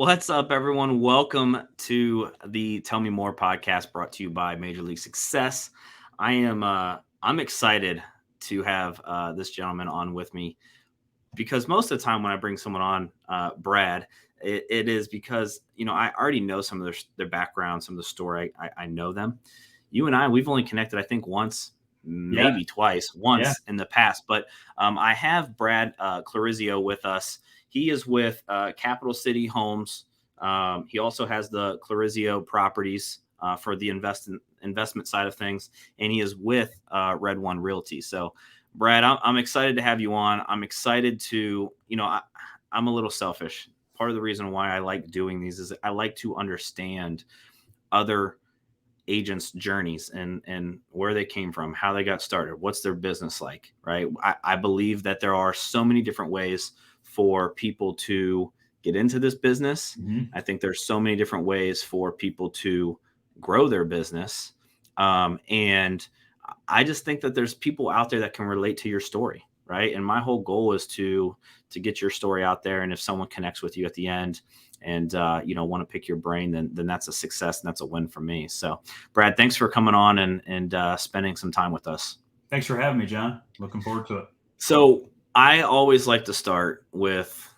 What's up, everyone? Welcome to the Tell Me More podcast brought to you by Major League Success. I'm excited to have this gentleman on with me because most of the time when I bring someone on, Brad, it is because, I already know some of their background, some of the story. I know them. You and we've only connected, I think, once, maybe twice, in the past. But I have Brad Clarizio with us. He is with Capital City Homes. He also has the Clarizio properties for the investment side of things, and he is with Red One Realty. So, Brad, I'm excited to have you on. I'm excited to, I'm a little selfish. Part of the reason why I like doing these is I like to understand other agents' journeys and where they came from, how they got started, what's their business like, right? I believe that there are so many different ways for people to get into this business. I think there's so many different ways for people to grow their business. And I just think that there's people out there that can relate to your story, right? And my whole goal is to get your story out there. And if someone connects with you at the end and, want to pick your brain, then that's a success and that's a win for me. So, Brad, thanks for coming on and spending some time with us. Thanks for having me, John. Looking forward to it. So I always like to start with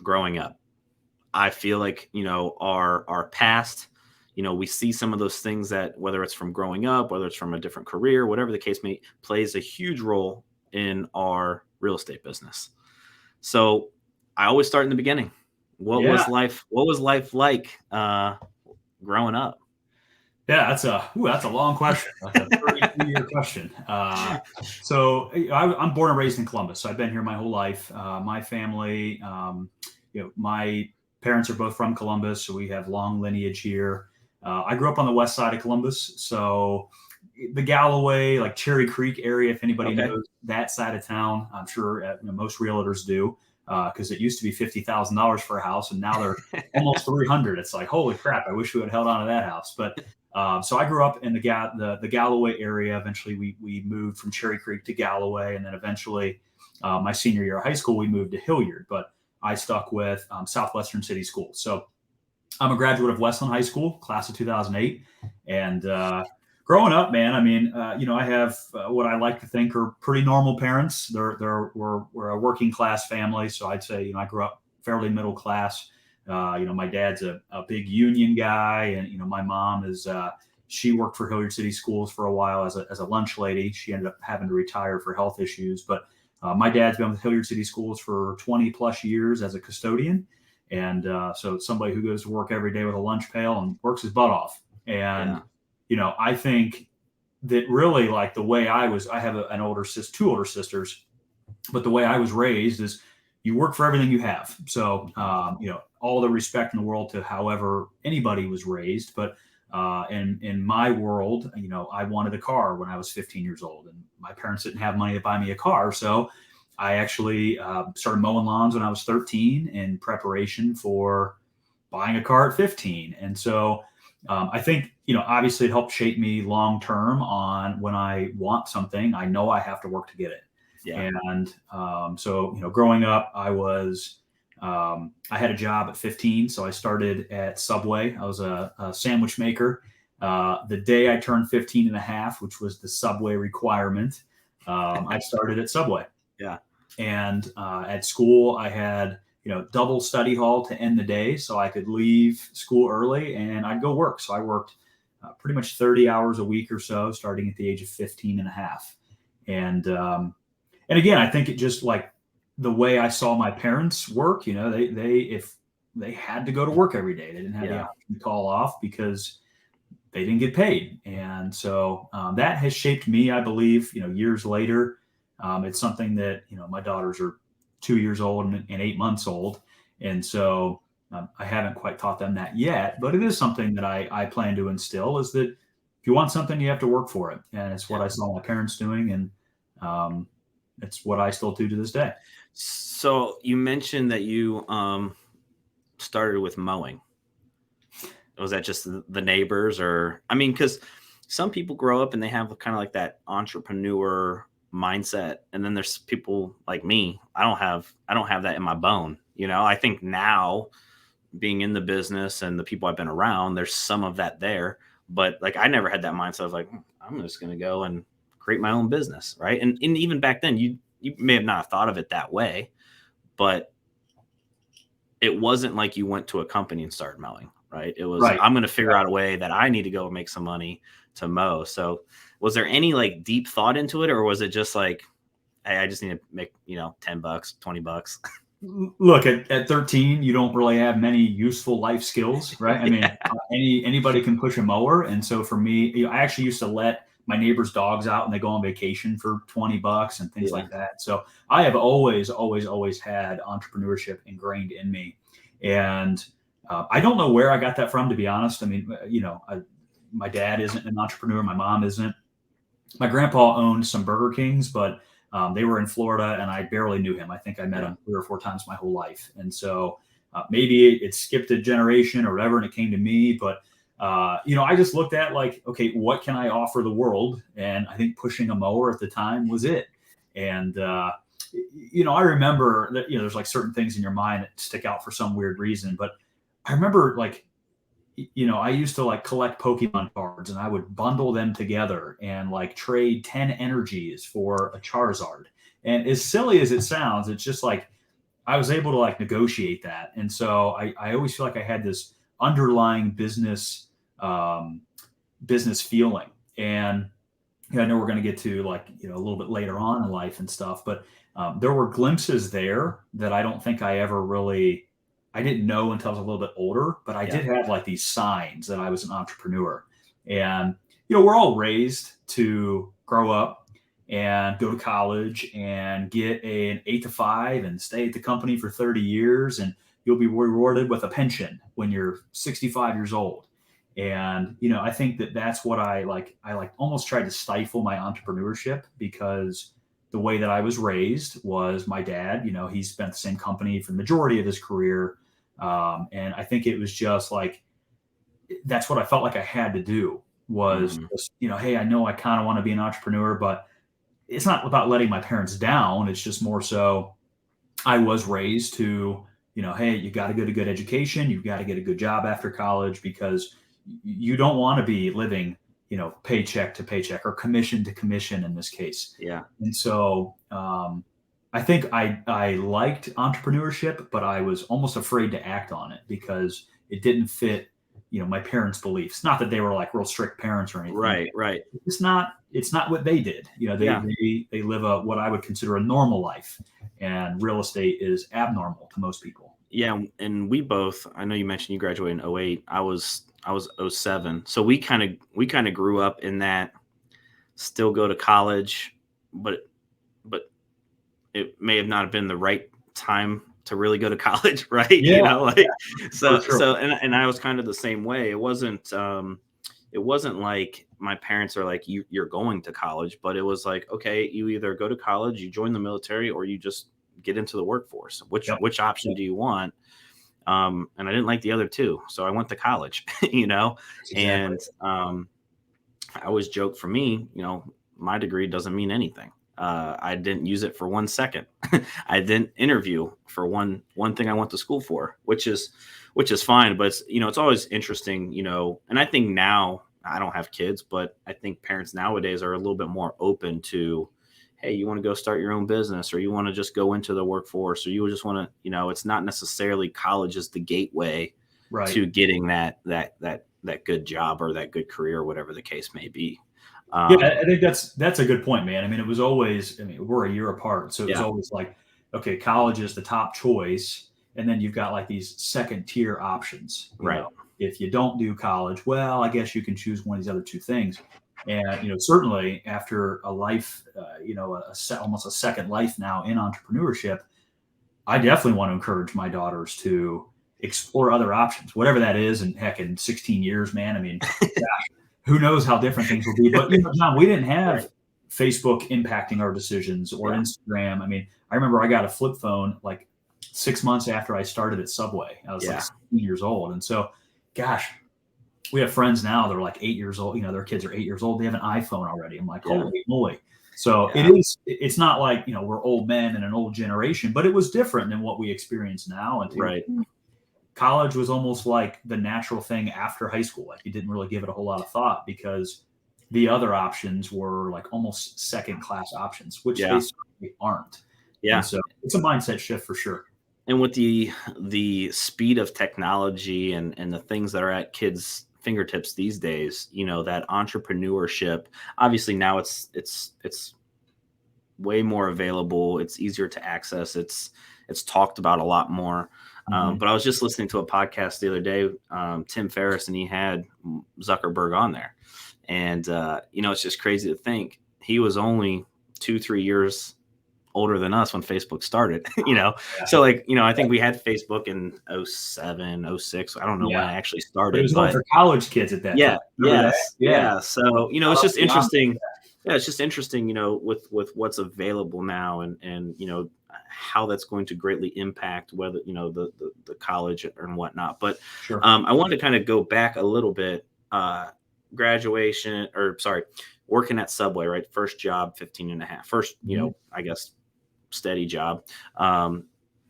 growing up. I feel like, our past, we see some of those things that, whether it's from growing up, whether it's from a different career, whatever the case may, plays a huge role in our real estate business. So I always start in the beginning. What was life like growing up? Yeah, that's a long question. That's a 32-year question. So I'm born and raised in Columbus. So I've been here my whole life. My family, my parents are both from Columbus, so we have long lineage here. I grew up on the west side of Columbus, so the Galloway, like Cherry Creek area, if anybody knows that side of town, I'm sure most realtors do, because it used to be $50,000 for a house, and now they're almost 300. It's like, holy crap! I wish we had held on to that house. But so I grew up in the Galloway area. Eventually, we moved from Cherry Creek to Galloway, and then eventually, my senior year of high school, we moved to Hilliard. But I stuck with Southwestern City Schools. So I'm a graduate of Westland High School, class of 2008, and growing up, man, I mean, I have what I like to think are pretty normal parents. We're a working class family, so I'd say I grew up fairly middle class. My dad's a big union guy, and my mom is she worked for Hilliard City Schools for a while as a lunch lady. She ended up having to retire for health issues, but my dad's been with Hilliard City Schools for 20 plus years as a custodian. And so somebody who goes to work every day with a lunch pail and works his butt off. And, I think that really, like, the way I have two older sisters, but the way I was raised is you work for everything you have. So, all the respect in the world to however anybody was raised. But in my world, I wanted a car when I was 15 years old, and my parents didn't have money to buy me a car. So I actually started mowing lawns when I was 13 in preparation for buying a car at 15. And so I think, obviously it helped shape me long term on when I want something, I know I have to work to get it. Yeah. And so, growing up, I had a job at 15. So I started at Subway. I was a sandwich maker. The day I turned 15 and a half, which was the Subway requirement, I started at Subway. Yeah. And at school, I had, double study hall to end the day, so I could leave school early and I'd go work. So I worked pretty much 30 hours a week or so, starting at the age of 15 and a half. And again, I think it just, like, the way I saw my parents work, if they had to go to work every day, they didn't have the option to call off because they didn't get paid. And so that has shaped me, I believe, years later. It's something that, my daughters are 2 years old and 8 months old. And so I haven't quite taught them that yet, but it is something that I plan to instill, is that if you want something, you have to work for it. And it's what I saw my parents doing. And it's what I still do to this day. So you mentioned that you started with mowing. Was that just the neighbors, or, because some people grow up and they have kind of like that entrepreneur mindset, and then there's people like me. I don't have that in my bone. I think now being in the business and the people I've been around, there's some of that there. But like, I never had that mindset of like, I'm just going to go and create my own business. Right. And even back then, you may have not thought of it that way, but it wasn't like you went to a company and started mowing. Right. It was, Right. I'm going to figure out a way that I need to go make some money to mow. So was there any like deep thought into it, or was it just like, hey, I just need to make, $10, $20? Look, at 13, you don't really have many useful life skills, right? I mean, anybody can push a mower. And so for me, I actually used to let my neighbors' dogs out and they go on vacation for $20 and things like that. So I have always had entrepreneurship ingrained in me. And I don't know where I got that from, to be honest. I mean, my dad isn't an entrepreneur. My mom isn't. My grandpa owned some Burger Kings, but they were in Florida and I barely knew him. I think I met him 3 or 4 times my whole life. And so maybe it skipped a generation or whatever, and it came to me. But, I just looked at like, okay, what can I offer the world? And I think pushing a mower at the time was it. And, I remember that, there's like certain things in your mind that stick out for some weird reason. But I remember like, I used to like collect Pokemon cards and I would bundle them together and like trade 10 energies for a Charizard. And as silly as it sounds, it's just like I was able to like negotiate that. And so I always feel like I had this underlying business feeling. And I know we're going to get to like, a little bit later on in life and stuff, but there were glimpses there that I don't think I didn't know until I was a little bit older, but I did have like these signs that I was an entrepreneur. And, we're all raised to grow up and go to college and get an 8 to 5 and stay at the company for 30 years. And you'll be rewarded with a pension when you're 65 years old. And, I think that's what I almost tried to stifle my entrepreneurship, because the way that I was raised was my dad, he spent the same company for the majority of his career. And I think it was just like, that's what I felt like I had to do was, just, hey, I know I kind of want to be an entrepreneur, but it's not about letting my parents down. It's just more so I was raised to, hey, you got to get a good education. You've got to get a good job after college, because you don't want to be living, paycheck to paycheck or commission to commission in this case. Yeah. And so, I think I liked entrepreneurship, but I was almost afraid to act on it because it didn't fit, my parents' beliefs. Not that they were like real strict parents or anything. Right. It's not what they did. They live what I would consider a normal life, and real estate is abnormal to most people. Yeah. And we both, I know you mentioned you graduated in 08. I was 07. So we kind of grew up in that, still go to college, but it may have not been the right time to really go to college, right? Yeah. So and I was kind of the same way. It wasn't like my parents are like, you're going to college, but it was like, okay, you either go to college, you join the military, or you just get into the workforce. Which option do you want? And I didn't like the other two, so I went to college, Exactly. And I always joke, for me, my degree doesn't mean anything. I didn't use it for 1 second. I didn't interview for one thing I went to school for, which is fine. But it's always interesting, and I think now, I don't have kids, but I think parents nowadays are a little bit more open to, hey, you want to go start your own business, or you want to just go into the workforce, or you just want to, it's not necessarily college is the gateway to getting that good job or that good career, whatever the case may be. I think that's a good point, man. I mean, it was always, we're a year apart. So it was always like, okay, college is the top choice. And then you've got like these second tier options. Right. If you don't do college, well, I guess you can choose one of these other two things. And, certainly after a life, almost a second life now in entrepreneurship, I definitely want to encourage my daughters to explore other options, whatever that is. And heck, in 16 years, man, gosh, who knows how different things will be. But, John, we didn't have Facebook impacting our decisions or Instagram. I remember I got a flip phone like 6 months after I started at Subway. I was like 16 years old. And so, gosh, we have friends now that are like 8 years old. Their kids are 8 years old. They have an iPhone already. I'm like, holy moly. So it's not like, we're old men and an old generation, but it was different than what we experience now. And college was almost like the natural thing after high school. Like you didn't really give it a whole lot of thought because the other options were like almost second class options, which they certainly aren't. Yeah. And so it's a mindset shift for sure. And with the speed of technology and the things that are at kids' fingertips these days, that entrepreneurship, obviously now it's way more available. It's easier to access. It's talked about a lot more. But I was just listening to a podcast the other day, Tim Ferriss, and he had Zuckerberg on there. And, it's just crazy to think he was only 2-3 years older than us when Facebook started, Yeah. So I think we had Facebook in 07, 06. I don't know when it actually started. But it was only for college kids at that time. Yeah. So, it's just interesting. Yeah, it's just interesting, with what's available now and how that's going to greatly impact whether, the college and whatnot. But Sure. I wanted to kind of go back a little bit, working at Subway, right? First job, 15 and a half. First, I guess, steady job.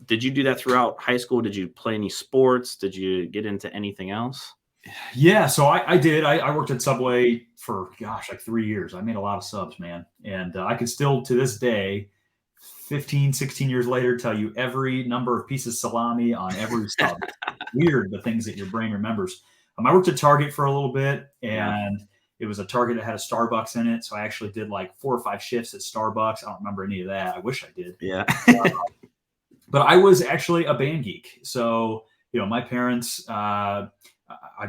Did you do that throughout high school? Did you play any sports? Did you get into anything else? Yeah, so I did. I worked at Subway for, like 3 years. I made a lot of subs, man. And I can still, to this day, 15, 16 years later, tell you every number of pieces of salami on every sub. Weird, the things that your brain remembers. I worked at Target for a little bit, and it was a Target that had a Starbucks in it. So I actually did like 4 or 5 shifts at Starbucks. I don't remember any of that. I wish I did. Yeah. But I was actually a band geek. So, my parents, I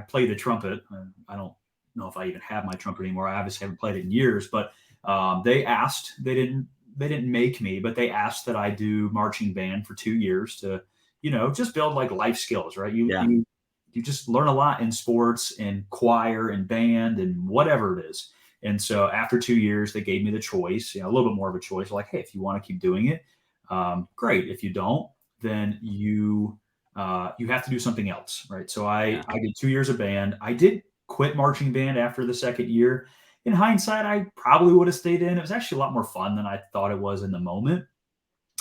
played the trumpet. I don't know if I even have my trumpet anymore. I obviously haven't played it in years, but they didn't make me, but they asked that I do marching band for 2 years to, just build like life skills, right? You just learn a lot in sports and choir and band and whatever it is. And so after 2 years, they gave me the choice, a little bit more of a choice. Like, hey, if you want to keep doing it, great. If you don't, then you have to do something else, right? So I did 2 years of band. I did quit marching band after the second year. In hindsight, I probably would have stayed in. It was actually a lot more fun than I thought it was in the moment.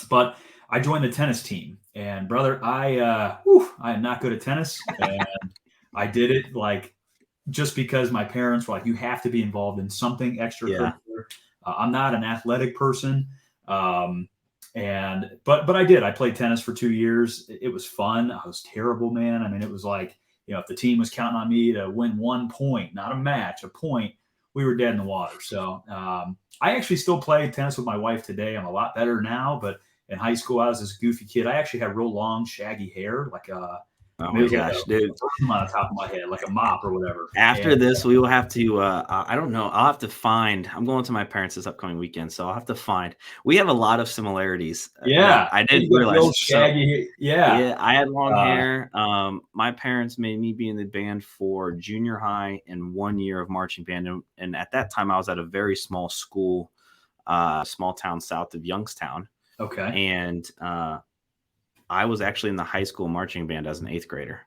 But I joined the tennis team, and brother, I am not good at tennis, and I did it just because my parents were like, you have to be involved in something extracurricular. I'm not an athletic person. But I did. I played tennis for 2 years. It was fun. I was terrible, man. I mean, it was like, if the team was counting on me to win 1 point, not a match, a point, we were dead in the water. So I actually still play tennis with my wife today. I'm a lot better now, but in high school, I was this goofy kid. I actually had real long, shaggy hair, like oh my gosh, dude, on the top of my head, like a mop or whatever. After this, we will have to, I don't know. I'll have to find, I'm going to my parents this upcoming weekend. So I'll have to find, we have a lot of similarities. Yeah. I didn't realize. Shaggy. Yeah. I had long hair. My parents made me be in the band for junior high and 1 year of marching band. And at that time I was at a very small school, small town south of Youngstown. Okay. And, I was actually in the high school marching band as an 8th grader.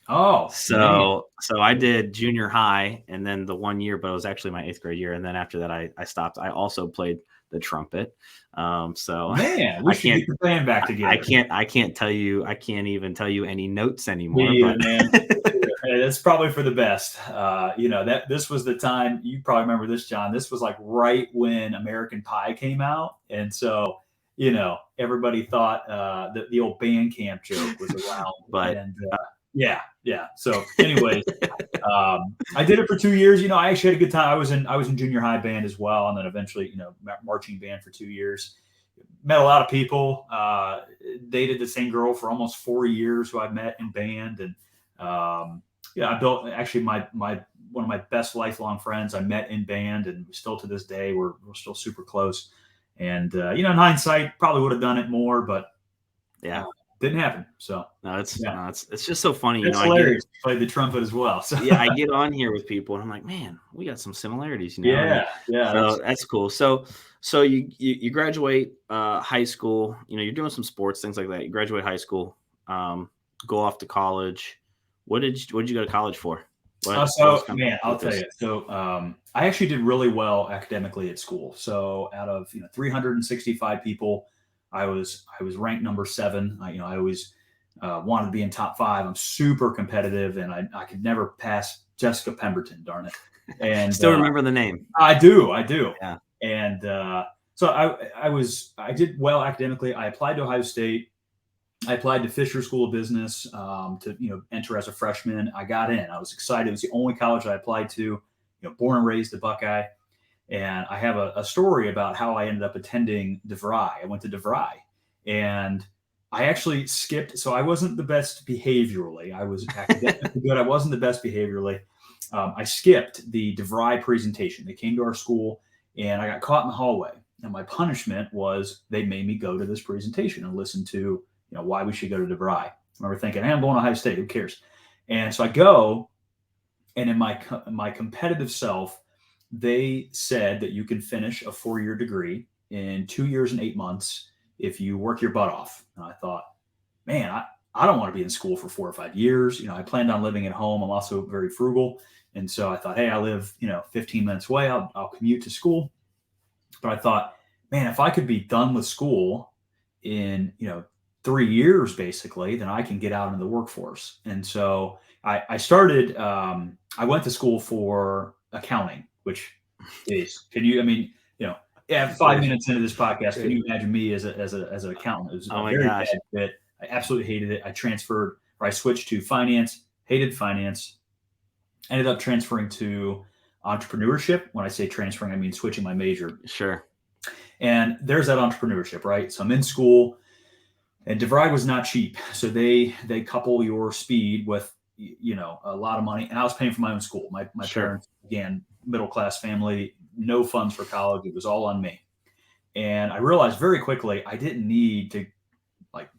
Oh, so I did junior high and then the 1 year, but it was actually my 8th grade year. And then after that, I stopped. I also played the trumpet. So man, we should get the band back together. I can't even tell you any notes anymore. Man. Hey, that's probably for the best. This was the time, you probably remember this, John. This was like right when American Pie came out. And so, everybody thought the old band camp joke was around. But yeah. So anyways, I did it for 2 years. I actually had a good time. I was in junior high band as well. And then eventually, marching band for 2 years. Met a lot of people, dated the same girl for almost 4 years who I met in band. And I built actually my one of my best lifelong friends I met in band, and still to this day, we're still super close. And, in hindsight, probably would have done it more, but didn't happen. So no, it's just so funny. It's hilarious. I played the trumpet as well. So I get on here with people and I'm like, man, we got some similarities, Yeah. So that's cool. So you graduate high school, you're doing some sports, things like that. You graduate high school, go off to college. What did you go to college for? I'll tell you. So I actually did really well academically at school. So out of 365 people, I was ranked number 7. I always wanted to be in top 5. I'm super competitive, and I could never pass Jessica Pemberton, darn it. And Still remember the name. I do. Yeah. And so I did well academically. I applied to Ohio State. I applied to Fisher School of Business to enter as a freshman. I got in. I was excited. It was the only college I applied to. Born and raised a Buckeye. And I have a story about how I ended up attending DeVry. I went to DeVry, and I actually skipped. So I wasn't the best behaviorally. I was academically good. I wasn't the best behaviorally. I skipped the DeVry presentation. They came to our school, and I got caught in the hallway. And my punishment was they made me go to this presentation and listen to why we should go to DeVry. I remember thinking, hey, I'm going to Ohio State. Who cares? And so I go, and in my competitive self, they said that you can finish a 4-year degree in 2 years and 8 months if you work your butt off. And I thought, man, I don't want to be in school for 4 or 5 years. I planned on living at home. I'm also very frugal. And so I thought, hey, I live, 15 minutes away. I'll commute to school. But I thought, man, if I could be done with school in, 3 years, basically, then I can get out into the workforce. And so I started, I went to school for accounting, which is, yeah, 5 minutes into this podcast, can you imagine me as an accountant? It was a very bad fit. I absolutely hated it. I switched to finance, hated finance, ended up transferring to entrepreneurship. When I say transferring, I mean switching my major. Sure. And there's that entrepreneurship, right? So I'm in school, and DeVry was not cheap. So they couple your speed with, a lot of money. And I was paying for my own school. My Sure. parents, again, middle-class family, no funds for college. It was all on me. And I realized very quickly, I didn't need to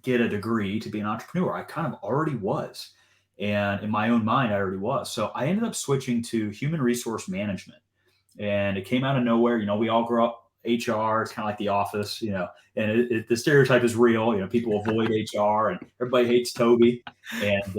get a degree to be an entrepreneur. I kind of already was. And in my own mind, I already was. So I ended up switching to human resource management. And it came out of nowhere. We all grew up HR. It's kind of like The Office, and the stereotype is real. People avoid HR, and everybody hates Toby. And,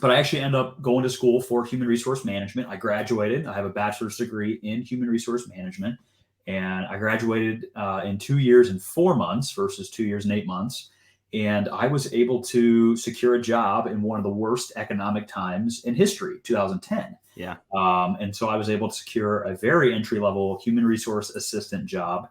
but I actually ended up going to school for human resource management. I graduated. I have a bachelor's degree in human resource management. And I graduated in 2 years and 4 months versus 2 years and 8 months. And I was able to secure a job in one of the worst economic times in history, 2010. Yeah. And so I was able to secure a very entry-level human resource assistant job.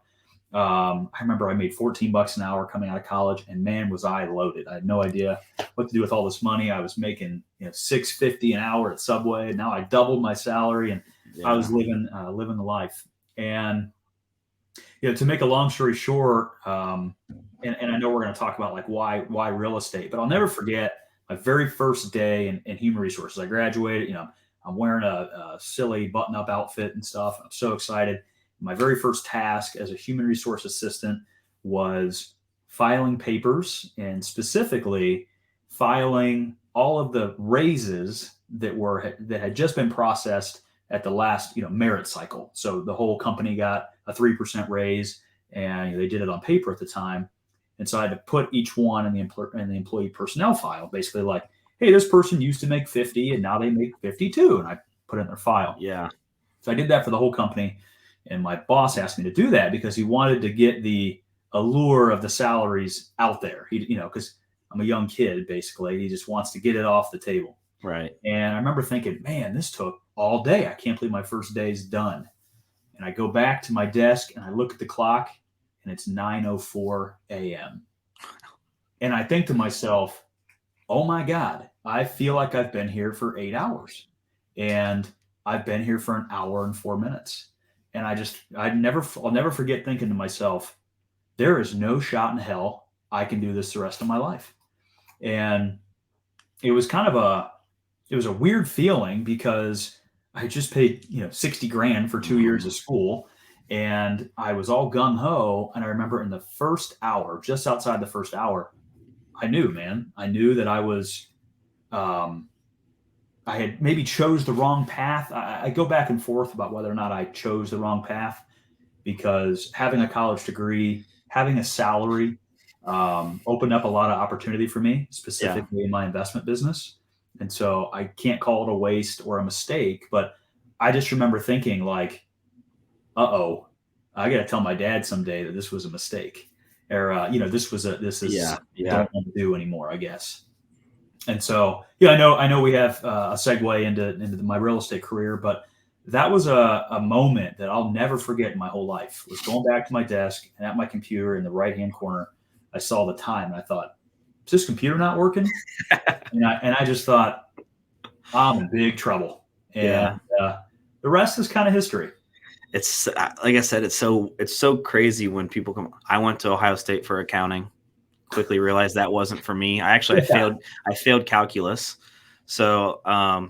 I remember I made $14 an hour coming out of college, and man, was I loaded. I had no idea what to do with all this money. I was making $6.50 an hour at Subway. Now I doubled my salary, and I was living the life. And to make a long story short, and I know we're going to talk about why real estate, but I'll never forget my very first day in human resources. I graduated. I'm wearing a silly button-up outfit and stuff. I'm so excited. My very first task as a human resource assistant was filing papers, and specifically filing all of the raises that had just been processed at the last merit cycle. So the whole company got a 3% raise, and they did it on paper at the time. And so I had to put each one in the employee personnel file, basically like, hey, this person used to make 50 and now they make 52, and I put it in their file. Yeah. So I did that for the whole company, and my boss asked me to do that because he wanted to get the allure of the salaries out there. Because I'm a young kid, basically. He just wants to get it off the table. Right. And I remember thinking, man, this took all day. I can't believe my first day is done. And I go back to my desk and I look at the clock, and it's 9:04 a.m. And I think to myself, oh my God, I feel like I've been here for 8 hours, and I've been here for 1 hour and 4 minutes. And I'll never forget thinking to myself, there is no shot in hell I can do this the rest of my life. And it was a weird feeling because I just paid, $60 grand for 2 years of school, and I was all gung ho. And I remember in the first hour, just outside the first hour, I knew that I was, I had maybe chose the wrong path. I go back and forth about whether or not I chose the wrong path, because having a college degree, having a salary, opened up a lot of opportunity for me, specifically in my investment business. And so I can't call it a waste or a mistake, but I just remember thinking I got to tell my dad someday that this was a mistake. or this is I Yeah. don't want to do anymore, I guess. And so, I know we have a segue into my real estate career, but that was a moment that I'll never forget in my whole life. Was going back to my desk, and at my computer in the right hand corner, I saw the time, and I thought, "Is this computer not working?" And I just thought, I'm in big trouble. And Yeah. the rest is kind of history. It's like I said, it's so crazy when people come. I went to Ohio State for accounting. Quickly realized that wasn't for me. I failed calculus. So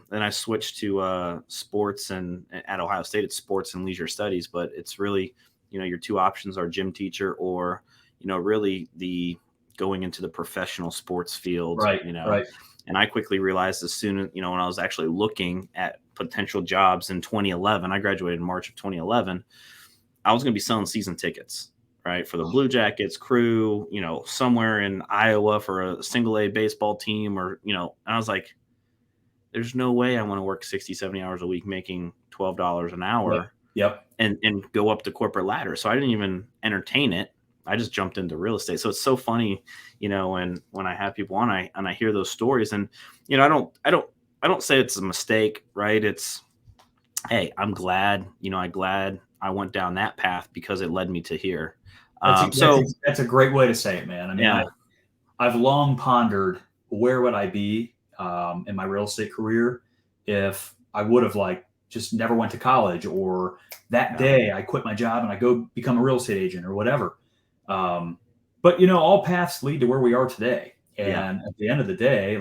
then I switched to sports, and at Ohio State it's sports and leisure studies, but it's really, your two options are gym teacher or, really the going into the professional sports field, Right, right. And I quickly realized as soon as, when I was actually looking at potential jobs in 2011, I graduated in March of 2011, I was going to be selling season tickets, right, for the Blue Jackets crew, somewhere in Iowa for a single A baseball team, or, and I was like, there's no way I want to work 60, 70 hours a week making $12 an hour Yep. and go up the corporate ladder. So I didn't even entertain it. I just jumped into real estate. So it's so funny, when I have people on, I hear those stories, and, I don't say it's a mistake, right? It's, hey, I'm glad, I went down that path because it led me to here. That's a great way to say it, man. I mean, Yeah, I've long pondered, where would I be in my real estate career if I would have just never went to college, or that day I quit my job and I go become a real estate agent or whatever. But all paths lead to where we are today. And at the end of the day,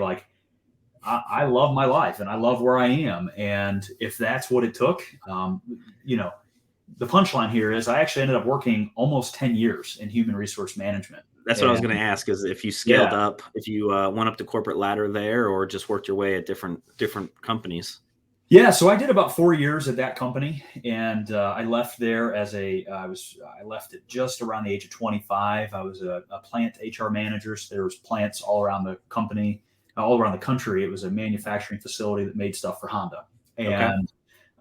I love my life and I love where I am. And if that's what it took, the punchline here is I actually ended up working almost 10 years in human resource management. that's what I was going to ask, is if you scaled up, if you went up the corporate ladder there, or just worked your way at different companies. Yeah, so I did about 4 years at that company, and I left there I left it just around the age of 25. I was a plant HR manager. So there was plants all around the company, all around the country. It was a manufacturing facility that made stuff for Honda, and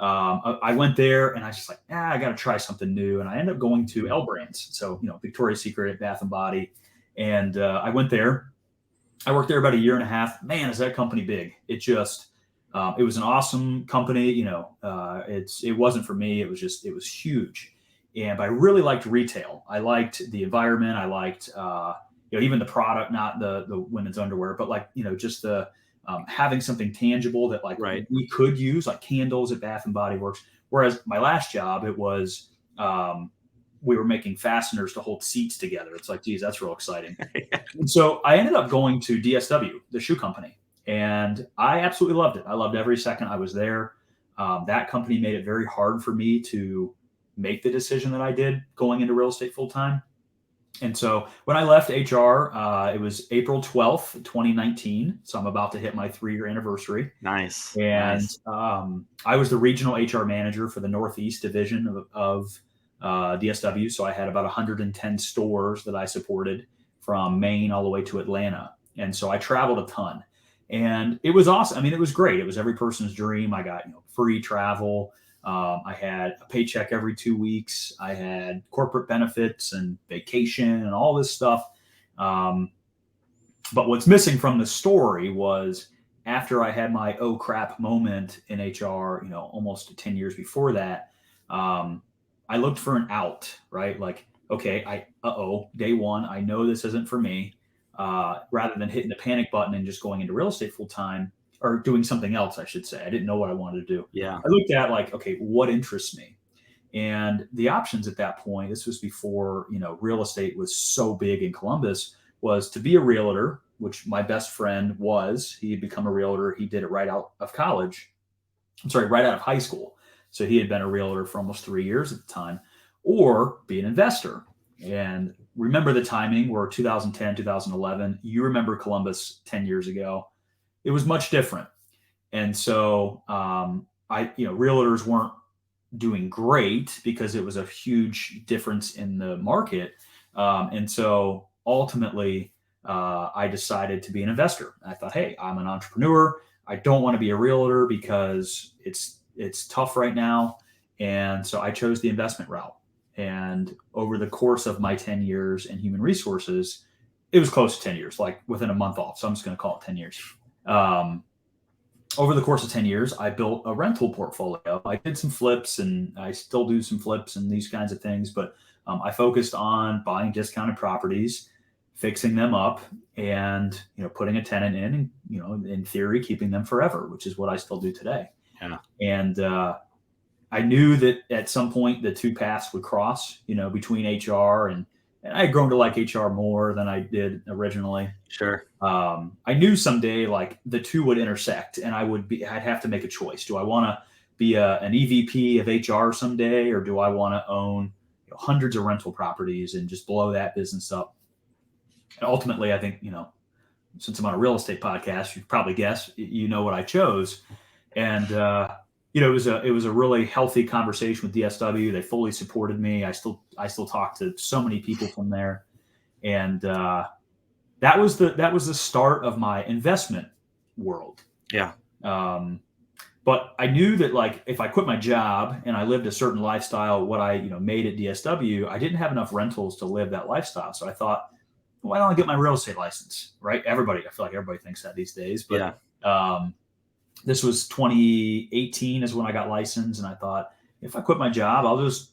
I went there, and I was just like, I got to try something new, and I ended up going to L Brands, so Victoria's Secret, Bath and Body, and I went there. I worked there about a year and a half. Man, is that company big! It was an awesome company. It wasn't for me. It was huge. But I really liked retail. I liked the environment. I liked, even the product, not the women's underwear, but just the having something tangible that Right. we could use, like candles at Bath and Body Works. Whereas my last job, it was, we were making fasteners to hold seats together. It's like, geez, that's real exciting. And so I ended up going to DSW, the shoe company. And I absolutely loved it. I loved every second I was there. That company made it very hard for me to make the decision that I did going into real estate full time. And so when I left HR, it was April 12th, 2019. So I'm about to hit my 3-year anniversary. Nice. And Nice. I was the regional HR manager for the Northeast division of DSW. So I had about 110 stores that I supported from Maine all the way to Atlanta. And so I traveled a ton. And it was awesome. I mean, it was great. It was every person's dream. I got free travel. I had a paycheck every 2 weeks. I had corporate benefits and vacation and all this stuff. But what's missing from the story was, after I had my oh crap moment in HR, almost 10 years before that, I looked for an out, right? Like, okay, day one, I know this isn't for me. Rather than hitting the panic button and just going into real estate full time, or doing something else, I should say. I didn't know what I wanted to do. Yeah. I looked at okay, what interests me? And the options at that point, this was before, real estate was so big in Columbus, was to be a realtor, which my best friend was. He had become a realtor. He did it right out of college. I'm sorry, right out of high school. So he had been a realtor for almost 3 years at the time, or be an investor. And remember the timing, where 2010, 2011, you remember Columbus 10 years ago, it was much different. And so realtors weren't doing great because it was a huge difference in the market. And so ultimately, I decided to be an investor. I thought, hey, I'm an entrepreneur. I don't want to be a realtor because it's tough right now. And so I chose the investment route. And over the course of my 10 years in human resources, it was close to 10 years, like within a month off. So I'm just going to call it 10 years. Over the course of 10 years, I built a rental portfolio. I did some flips, and I still do some flips and these kinds of things, but I focused on buying discounted properties, fixing them up, and putting a tenant in, and in theory keeping them forever, which is what I still do today. Yeah. And I knew that at some point the two paths would cross, between HR and I had grown to like HR more than I did originally. Sure. I knew someday like the two would intersect, and I'd have to make a choice. Do I want to be an EVP of HR someday, or do I want to own hundreds of rental properties and just blow that business up? And ultimately, I think, since I'm on a real estate podcast, you probably guess, what I chose. And, it was a really healthy conversation with DSW. They fully supported me. I still talk to so many people from there. And, that was the start of my investment world. Yeah. But I knew that like if I quit my job and I lived a certain lifestyle, what I made at DSW, I didn't have enough rentals to live that lifestyle. So I thought, why don't I get my real estate license? Right? I feel like everybody thinks that these days. But this was 2018 is when I got licensed, and I thought, if I quit my job, I'll just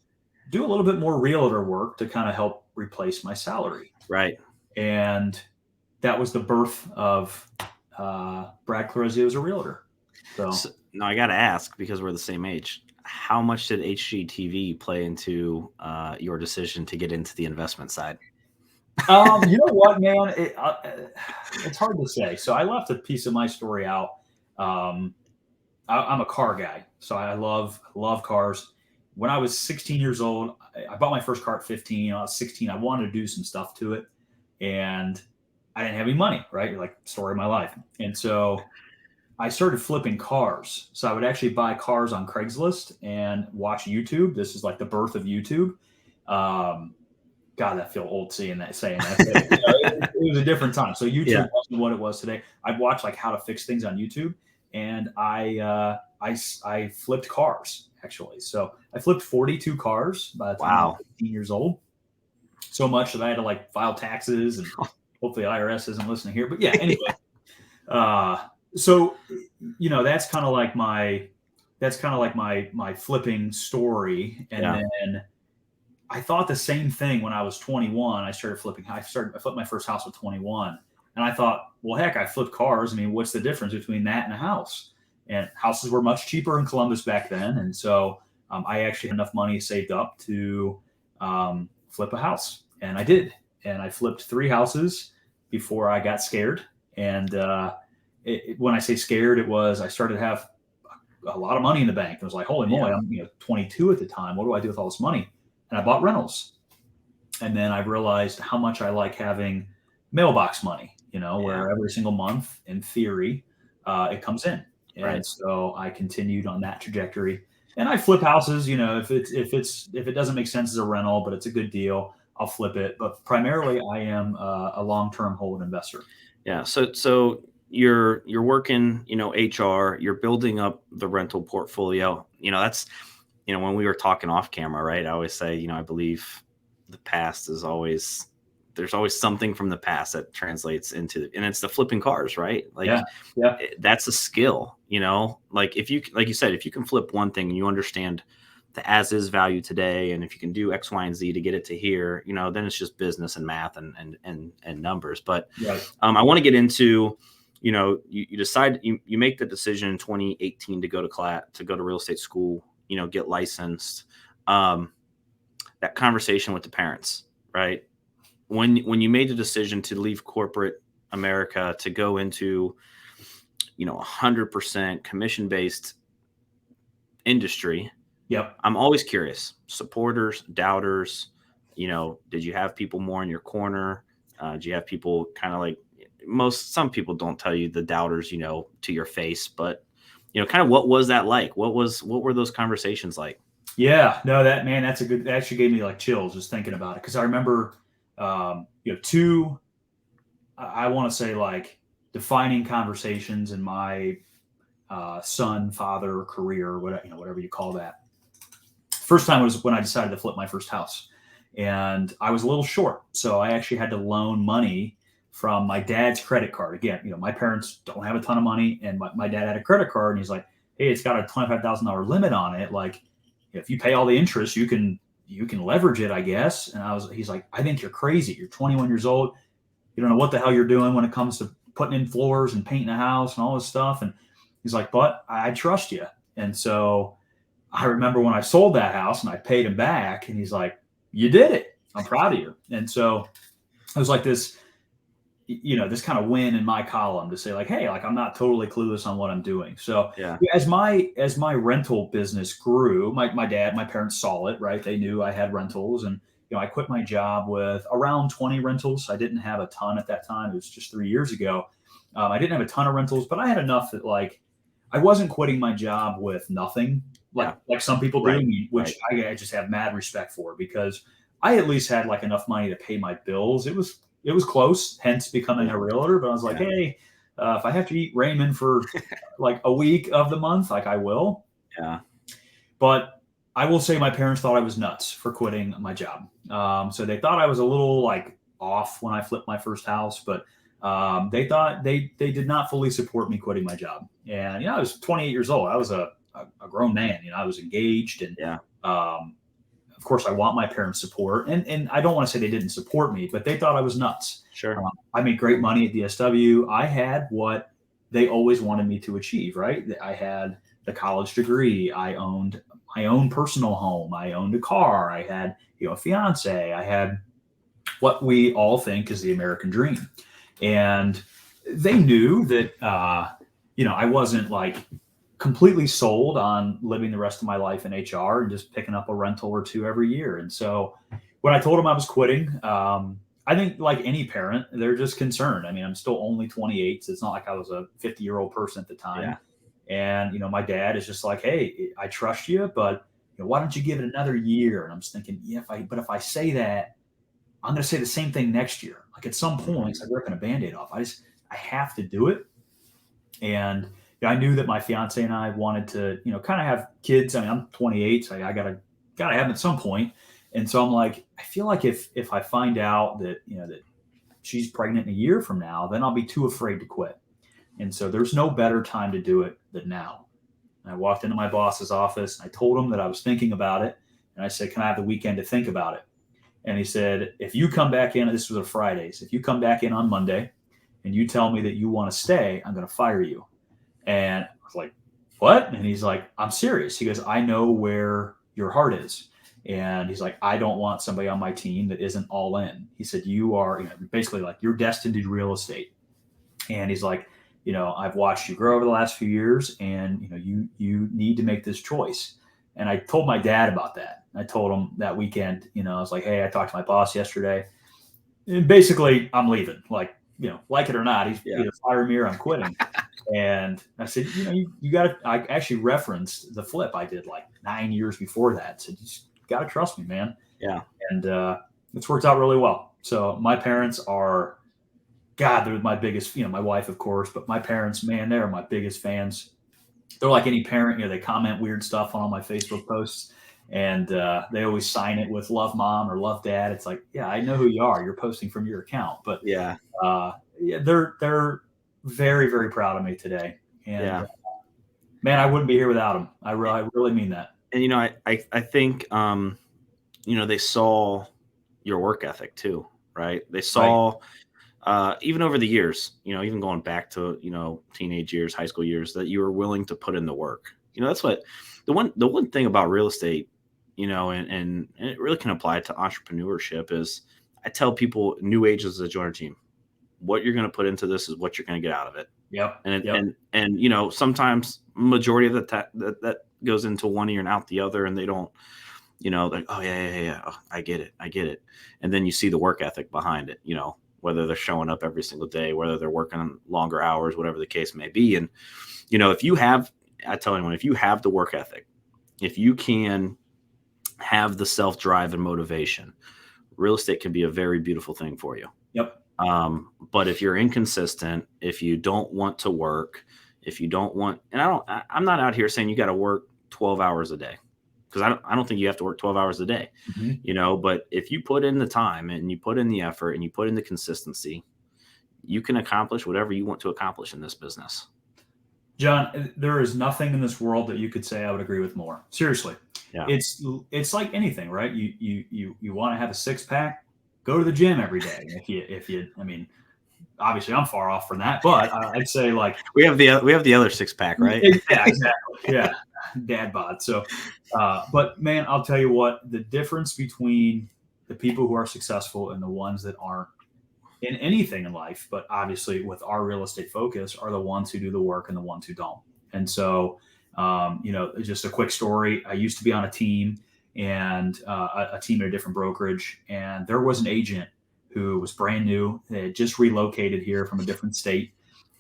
do a little bit more realtor work to kind of help replace my salary. Right. And that was the birth of Brad Clarizio as a realtor. So now I got to ask, because we're the same age, how much did HGTV play into your decision to get into the investment side? You know what, man? It's hard to say. So I left a piece of my story out. I'm a car guy, so I love cars. When I was 16 years old, I bought my first car at 15. I was 16. I wanted to do some stuff to it, and I didn't have any money, right? Like, story of my life. And so I started flipping cars. So I would actually buy cars on Craigslist and watch YouTube. This is like the birth of YouTube. God, I feel old saying that. It was a different time. So YouTube wasn't what it was today. I'd watch like how to fix things on YouTube, and I flipped cars actually. So I flipped 42 cars by the time I was 15 years old. So much that I had to like file taxes, and hopefully IRS isn't listening here. But yeah, anyway. So that's kind of like my flipping story, and then I thought the same thing when I was 21. I started flipping. I flipped my first house at 21, and I thought, well, heck, I flipped cars. I mean, what's the difference between that and a house? And houses were much cheaper in Columbus back then, and so I actually had enough money saved up to flip a house, and I did. And I flipped 3 houses before I got scared. And when I say scared, it was I started to have a lot of money in the bank. I was like, holy moly, I'm 22 at the time. What do I do with all this money? And I bought rentals. And then I realized how much I like having mailbox money, where every single month, in theory, it comes in. And so I continued on that trajectory. And I flip houses, if it doesn't make sense as a rental, but it's a good deal, I'll flip it. But primarily, I am a long-term hold investor. Yeah. So you're working, HR, you're building up the rental portfolio. That's, when we were talking off camera, right? I always say, I believe the past is always, there's always something from the past that translates into, and it's the flipping cars, right? Like, that's a skill, like like you said, if you can flip one thing and you understand the as is value today, and if you can do X, Y, and Z to get it to here, then it's just business and math and numbers. But I want to get into, you decide, you make the decision in 2018 to go to real estate school, get licensed. That conversation with the parents, right? When you made the decision to leave corporate America to go into, 100% commission-based industry. Yep. I'm always curious. Supporters, doubters, did you have people more in your corner? Do you have people kind of like some people don't tell you the doubters, to your face, but kind of what was that like? What were those conversations like? Yeah, no, that actually gave me like chills just thinking about it. Cause I remember, 2, I want to say like defining conversations in my son, father career, whatever you call that. First time was when I decided to flip my first house, and I was a little short. So I actually had to loan money from my dad's credit card. Again, my parents don't have a ton of money, and my dad had a credit card, and he's like, hey, it's got a $25,000 limit on it. Like, if you pay all the interest, you can leverage it, I guess. And he's like, I think you're crazy. You're 21 years old. You don't know what the hell you're doing when it comes to putting in floors and painting a house and all this stuff. And he's like, but I trust you. And so I remember when I sold that house and I paid him back, and he's like, you did it. I'm proud of you. And so it was like this, this kind of win in my column to say like, hey, like I'm not totally clueless on what I'm doing. So as my rental business grew, my dad, my parents saw it, right? They knew I had rentals, and I quit my job with around 20 rentals. I didn't have a ton at that time. It was just 3 years ago. I didn't have a ton of rentals, but I had enough that like I wasn't quitting my job with nothing like some people do, which I just have mad respect for, because I at least had like enough money to pay my bills. It was close, hence becoming a realtor. But I was like, hey, if I have to eat ramen for like a week of the month, like I will. Yeah. But I will say my parents thought I was nuts for quitting my job. So they thought I was a little like off when I flipped my first house, but they thought they did not fully support me quitting my job. And I was 28 years old. I was a grown man. I was engaged, and of course I want my parents' support. And I don't want to say they didn't support me, but they thought I was nuts. Sure. I made great money at DSW. I had what they always wanted me to achieve, right? I had the college degree. I owned my own personal home. I owned a car. I had, a fiance. I had what we all think is the American dream. And they knew that, I wasn't like completely sold on living the rest of my life in HR and just picking up a rental or two every year. And so when I told them I was quitting, I think like any parent, they're just concerned. I mean, I'm still only 28, so it's not like I was a 50-year-old person at the time. Yeah. And, my dad is just like, hey, I trust you, but why don't you give it another year? And I'm just thinking, if I say that, I'm going to say the same thing next year. Like at some point, it's like ripping a Band-Aid off. I have to do it. And I knew that my fiance and I wanted to, kind of have kids. I mean, I'm 28, so I gotta have them at some point. And so I'm like, I feel like if I find out that, that she's pregnant in a year from now, then I'll be too afraid to quit. And so there's no better time to do it than now. And I walked into my boss's office and I told him that I was thinking about it. And I said, can I have the weekend to think about it? And he said, if you come back in, this was a Friday, so if you come back in on Monday and you tell me that you want to stay, I'm going to fire you. And I was like, what? And he's like, I'm serious. He goes, I know where your heart is. And he's like, I don't want somebody on my team that isn't all in. He said, you are basically like you're destined to do real estate. And he's like, I've watched you grow over the last few years, and you need to make this choice. And I told my dad about that. I told him that weekend, I was like, hey, I talked to my boss yesterday. And basically, I'm leaving. Like, like it or not, he's either firing me or I'm quitting. And I said, you got to, I actually referenced the flip I did like 9 years before that. I said, you just got to trust me, man. Yeah. And it's worked out really well. So my parents are, God, they're my biggest, my wife, of course, but my parents, man, they're my biggest fans. They're like any parent, they comment weird stuff on all my Facebook posts, and they always sign it with love mom or love dad. It's like, yeah, I know who you are. You're posting from your account, but they're very, very proud of me today. And man, I wouldn't be here without them. I really mean that. And, I think, they saw your work ethic too, right? They saw, even over the years, even going back to, teenage years, high school years, that you were willing to put in the work. That's what the one thing about real estate, and it really can apply to entrepreneurship is I tell people new agents that join our team, what you're going to put into this is what you're going to get out of it. Yep. And sometimes majority of that goes into one ear and out the other, and they don't, like, oh yeah. Oh, I get it. And then you see the work ethic behind it, whether they're showing up every single day, whether they're working longer hours, whatever the case may be. And, I tell anyone, if you have the work ethic, if you can have the self-drive and motivation, real estate can be a very beautiful thing for you. Yep. But if you're inconsistent, if you don't want to work, if you don't want, and I'm not out here saying you got to work 12 hours a day. because I don't think you have to work 12 hours a day, but if you put in the time and you put in the effort and you put in the consistency, you can accomplish whatever you want to accomplish in this business. John, there is nothing in this world that you could say I would agree with more. Seriously. Yeah. It's like anything, right? You want to have a six pack, go to the gym every day. If you, I mean, obviously I'm far off from that, but I'd say like we have the other six pack, right? Yeah, exactly. Yeah. Dad bod. So, but man, I'll tell you what, the difference between the people who are successful and the ones that aren't in anything in life, but obviously with our real estate focus, are the ones who do the work and the ones who don't. And so, just a quick story. I used to be on a team and a team at a different brokerage, and there was an agent who was brand new. They had just relocated here from a different state,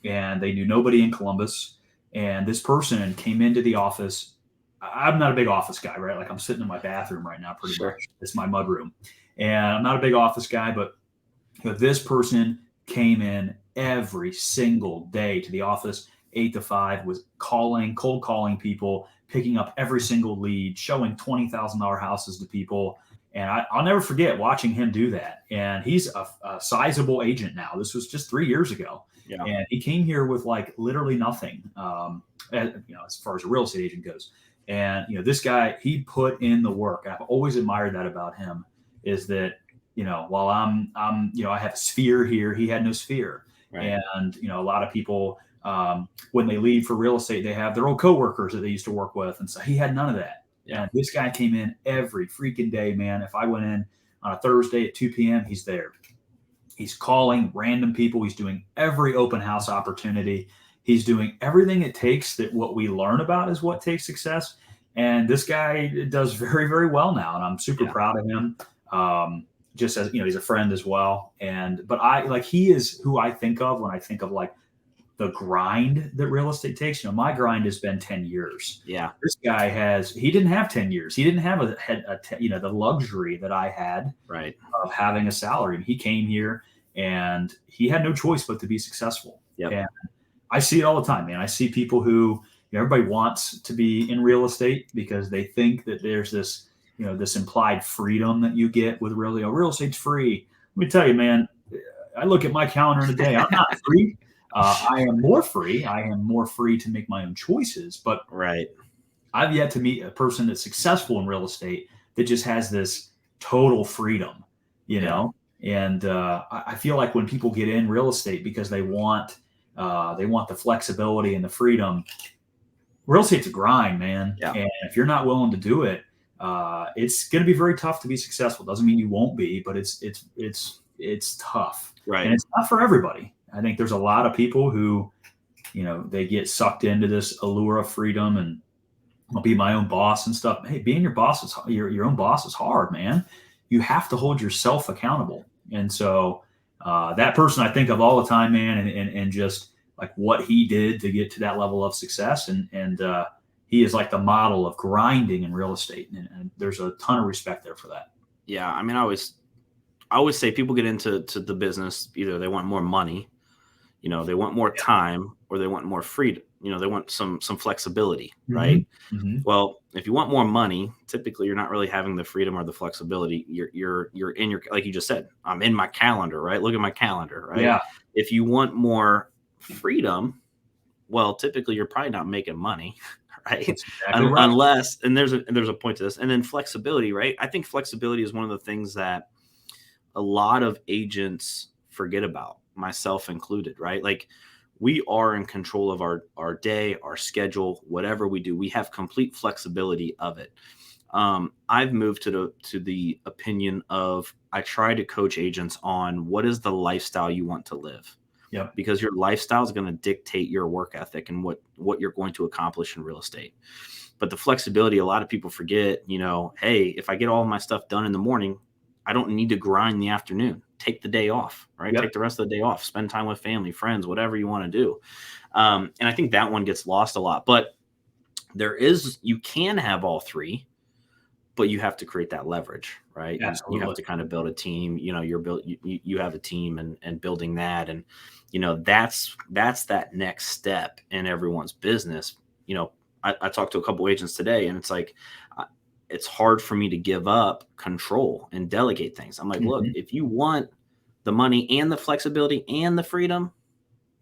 and they knew nobody in Columbus. And this person came into the office. I'm not a big office guy, right? Like I'm sitting in my bathroom right now, pretty much. It's my mud room. And I'm not a big office guy, but this person came in every single day to the office, 8 to 5, was cold calling people, picking up every single lead, showing $20,000 houses to people. And I'll never forget watching him do that. And he's a sizable agent now. This was just 3 years ago. Yeah. And he came here with like literally nothing, as far as a real estate agent goes. And, this guy, he put in the work. I've always admired that about him, is that, while I have a sphere here, he had no sphere. Right. And, a lot of people, when they leave for real estate, they have their old coworkers that they used to work with. And so he had none of that. Yeah. And this guy came in every freaking day, man. If I went in on a Thursday at 2 p.m., he's there. He's calling random people. He's doing every open house opportunity. He's doing everything it takes, that what we learn about is what takes success. And this guy does very, very well now. And I'm super proud of him. Just as, he's a friend as well. But he is who I think of when I think of like the grind that real estate takes. My grind has been 10 years. Yeah. This guy he didn't have 10 years. He didn't have the luxury that I had, right, of having a salary. He came here and he had no choice but to be successful. Yep. And I see it all the time, man. I see people who, everybody wants to be in real estate because they think that there's this, this implied freedom that you get with real estate's free. Let me tell you, man, I look at my calendar in a day. I'm not free. I am more free. I am more free to make my own choices. But right, I've yet to meet a person that's successful in real estate that just has this total freedom, And I feel like when people get in real estate because they want the flexibility and the freedom, real estate's a grind, man. Yeah. And if you're not willing to do it, it's going to be very tough to be successful. Doesn't mean you won't be, but it's tough. Right. And it's not for everybody. I think there's a lot of people who, they get sucked into this allure of freedom and I'll be my own boss and stuff. Hey, being your own boss is hard, man. You have to hold yourself accountable. And so that person I think of all the time, man, and just like what he did to get to that level of success. And he is like the model of grinding in real estate. And there's a ton of respect there for that. Yeah. I mean, I always say people get into the business, either they want more money, they want more time, or they want more freedom. They want some flexibility, right? Mm-hmm. Well, if you want more money, typically you're not really having the freedom or the flexibility. You're in your, like you just said, I'm in my calendar, right? Look at my calendar, right? Yeah. If you want more freedom, well, typically you're probably not making money, right? Exactly right. Unless, and there's a point to this, and then flexibility, right? I think flexibility is one of the things that a lot of agents forget about, myself included, right? Like we are in control of our day, our schedule, whatever we do, we have complete flexibility of it. I've moved to the opinion of, I try to coach agents on what is the lifestyle you want to live. Yep. Because your lifestyle is going to dictate your work ethic and what you're going to accomplish in real estate. But the flexibility, a lot of people forget, hey, if I get all of my stuff done in the morning, I don't need to grind in the afternoon. Take the day off, right? Yep. Take the rest of the day off, spend time with family, friends, whatever you want to do. And I think that one gets lost a lot, but you can have all three, but you have to create that leverage, right? Absolutely. You have to kind of build a team, you have a team and building that. And, that's that next step in everyone's business. I talked to a couple agents today and it's like, it's hard for me to give up control and delegate things. I'm like, look, if you want the money and the flexibility and the freedom,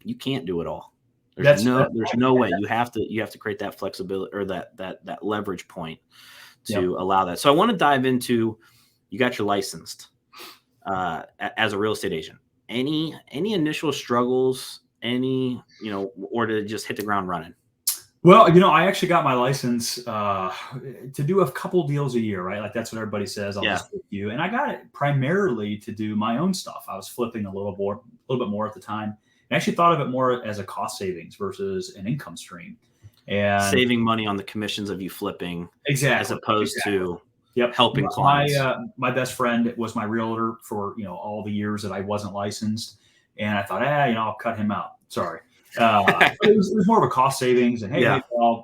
you can't do it all. There's no way. You have to create that flexibility or that leverage point to allow that. So I want to dive into, you got your licensed as a real estate agent. Any initial struggles, or did it just hit the ground running? Well, I actually got my license to do a couple deals a year, right? Like that's what everybody says. I'll just flip you. And I got it primarily to do my own stuff. I was flipping a little bit more at the time. I actually thought of it more as a cost savings versus an income stream. And saving money on the commissions of you flipping, exactly, as opposed to helping clients. My best friend was my realtor for all the years that I wasn't licensed, and I thought, I'll cut him out. Sorry. It was more of a cost savings, and a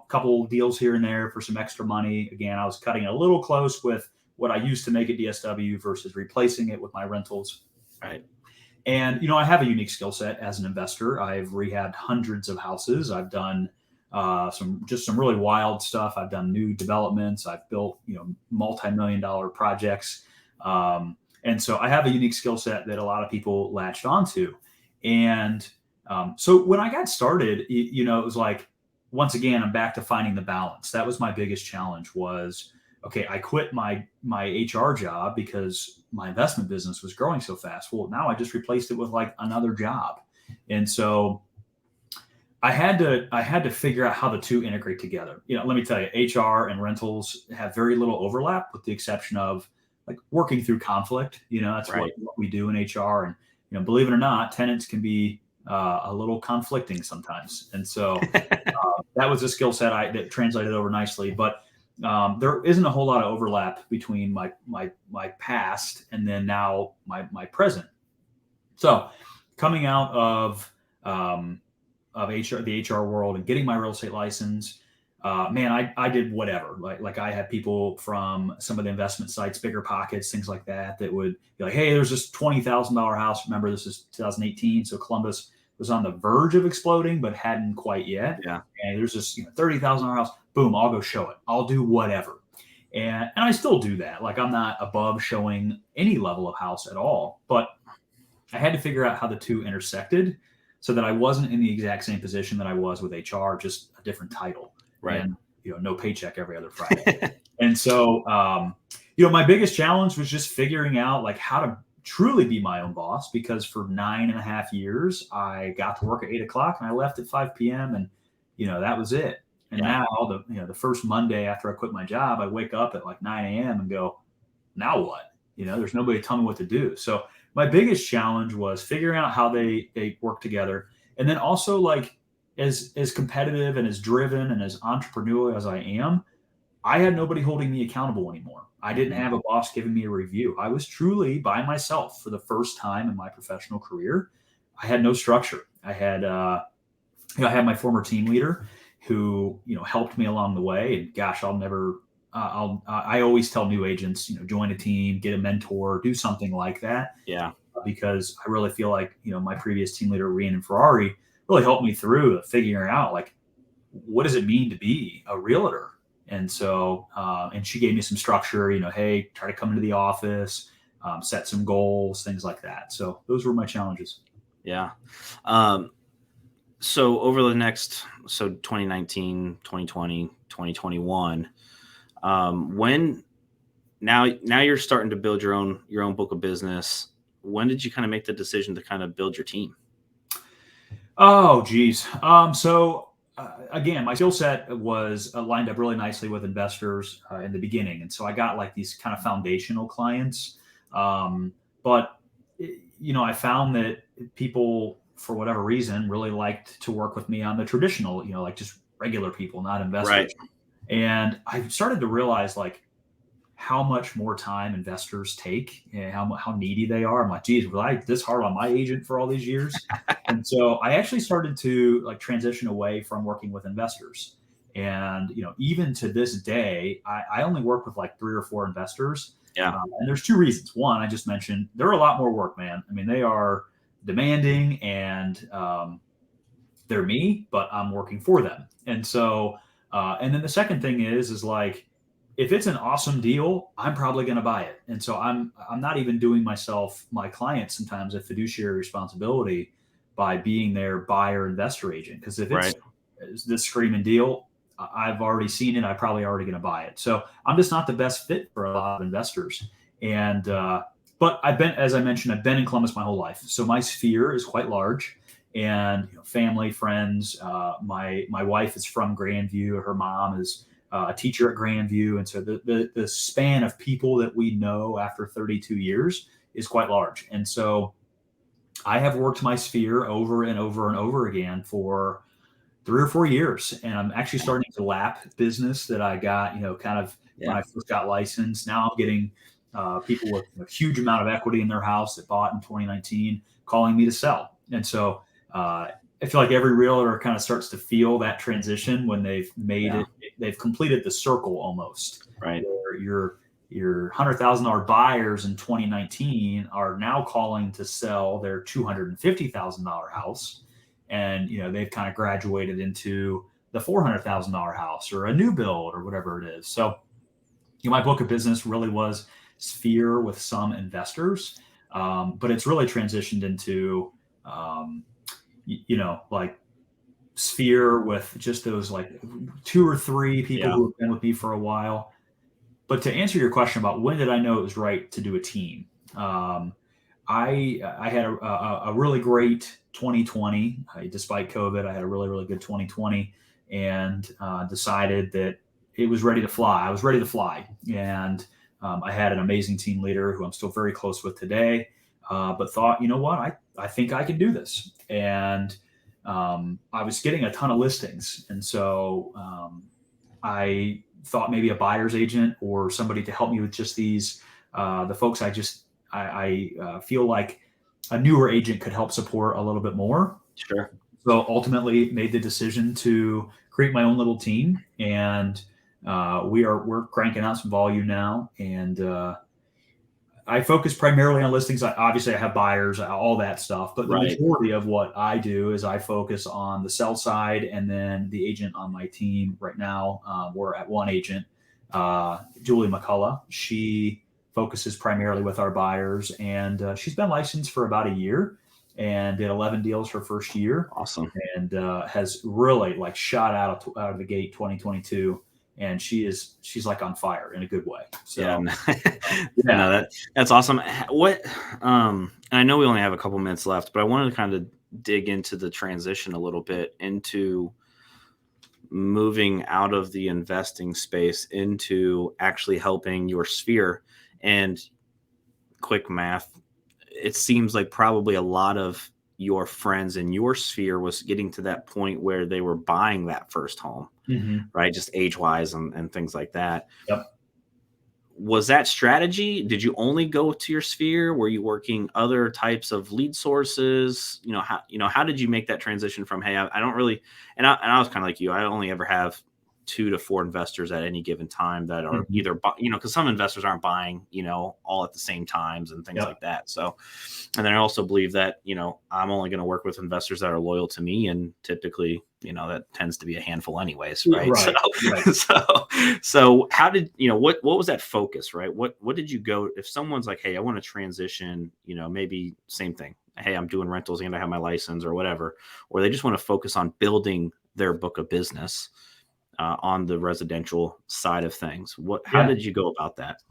couple deals here and there for some extra money. Again, I was cutting it a little close with what I used to make at DSW versus replacing it with my rentals. Right. And I have a unique skill set as an investor. I've rehabbed hundreds of houses. I've done some really wild stuff. I've done new developments. I've built multi-million-dollar projects, and so I have a unique skill set that a lot of people latched onto. And so when I got started, it was like, once again, I'm back to finding the balance. That was my biggest challenge was, okay, I quit my HR job because my investment business was growing so fast. Well, now I just replaced it with like another job. And so I had to figure out how the two integrate together. Let me tell you, HR and rentals have very little overlap with the exception of like working through conflict. That's what we do in HR. And, believe it or not, tenants can be a little conflicting sometimes. And so that was a skill set that translated over nicely. But there isn't a whole lot of overlap between my past and then now my present. So coming out of HR, the HR world, and getting my real estate license, I did whatever. Like I had people from some of the investment sites, Bigger Pockets, things like that would be like, hey, there's this $20,000 house. Remember, this is 2018, so Columbus was on the verge of exploding, but hadn't quite yet. Yeah. And there's this $30,000 house. Boom, I'll go show it. I'll do whatever. And I still do that. Like I'm not above showing any level of house at all, but I had to figure out how the two intersected so that I wasn't in the exact same position that I was with HR, just a different title. Right. And, no paycheck every other Friday. And so, my biggest challenge was just figuring out like how to truly be my own boss, because for 9.5 years, I got to work at 8 o'clock and I left at 5 PM and, that was it. And now the first Monday after I quit my job, I wake up at like 9 AM and go, now what? There's nobody to tell me what to do. So my biggest challenge was figuring out how they work together. And then also like as competitive and as driven and as entrepreneurial as I am, I had nobody holding me accountable anymore. I didn't have a boss giving me a review. I was truly by myself for the first time in my professional career. I had no structure. I had I had my former team leader who, helped me along the way. And gosh, I always tell new agents, join a team, get a mentor, do something like that. Yeah. Because I really feel like, my previous team leader, Rhiannon Ferrari, really helped me through figuring out like, what does it mean to be a realtor? And so, and she gave me some structure, hey, try to come into the office, set some goals, things like that. So those were my challenges. Yeah. So over the next, 2019, 2020, 2021, when now you're starting to build your own book of business. When did you kind of make the decision to kind of build your team? Oh, geez. Again, my skill set was lined up really nicely with investors in the beginning. And so I got like these kind of foundational clients. But I found that people, for whatever reason, really liked to work with me on the traditional, like just regular people, not investors. Right. And I started to realize like how much more time investors take and how needy they are. I'm like, geez, was I this hard on my agent for all these years? And so I actually started to like transition away from working with investors. And, even to this day, I only work with like 3 or 4 investors. Yeah. And there's 2 reasons. One, I just mentioned, they're a lot more work, man. I mean, they are demanding and they're me, but I'm working for them. And so, and then the second thing is like, if it's an awesome deal, I'm probably going to buy it. And so I'm not even doing my clients sometimes a fiduciary responsibility by being their buyer investor agent. Because if it's Right. this screaming deal, I've already seen it. I'm probably already going to buy it. So I'm just not the best fit for a lot of investors. And but as I mentioned, I've been in Columbus my whole life, so my sphere is quite large. And family, friends. My wife is from Grandview. Her mom is a teacher at Grandview, and so the span of people that we know after 32 years is quite large. And so I have worked my sphere over and over and over again for 3 or 4 years, and I'm actually starting to lap business that I got, kind of when I first got licensed. Now I'm getting people with a huge amount of equity in their house that bought in 2019 calling me to sell. And so I feel like every realtor kind of starts to feel that transition when they've made it, they've completed the circle almost. Right. Where your $100,000 buyers in 2019 are now calling to sell their $250,000 house, and they've kind of graduated into the $400,000 house or a new build or whatever it is. So my book of business really was sphere with some investors, but it's really transitioned into like sphere with just those like 2 or 3 people who have been with me for a while. But to answer your question about when did I know it was right to do a team, I had a really great 2020. Despite COVID, I had a really, really good 2020, and decided that it was ready to fly. I was ready to fly. And I had an amazing team leader who I'm still very close with today, but thought, you know what, I think I can do this. And I was getting a ton of listings. And so I thought maybe a buyer's agent or somebody to help me with just these, the folks I feel like a newer agent could help support a little bit more. Sure. So ultimately made the decision to create my own little team, and we're cranking out some volume now. And I focus primarily on listings. Obviously I have buyers, all that stuff, but the majority of what I do is I focus on the sell side, and then the agent on my team right now, we're at one agent, Julie McCullough. She focuses primarily with our buyers, and she's been licensed for about a year and did 11 deals her first year. Awesome. And has really like shot out of the gate 2022. And she's like on fire in a good way. So no, that's awesome. And I know we only have a couple minutes left, but I wanted to kind of dig into the transition a little bit into moving out of the investing space into actually helping your sphere. And quick math, it seems like probably a lot of your friends in your sphere was getting to that point where they were buying that first home, right? Just age wise and things like that. Yep. Was that strategy? Did you only go to your sphere? Were you working other types of lead sources? How did you make that transition from, hey, I don't really, and I was kind of like you, I only ever have 2 to 4 investors at any given time that are either, because some investors aren't buying, all at the same times and things like that. So, and then I also believe that, I'm only going to work with investors that are loyal to me. And typically, that tends to be a handful anyways. Right. So how did, what was that focus, right? What did you go, if someone's like, hey, I want to transition, maybe same thing. Hey, I'm doing rentals and I have my license or whatever, or they just want to focus on building their book of business on the residential side of things. How did you go about that?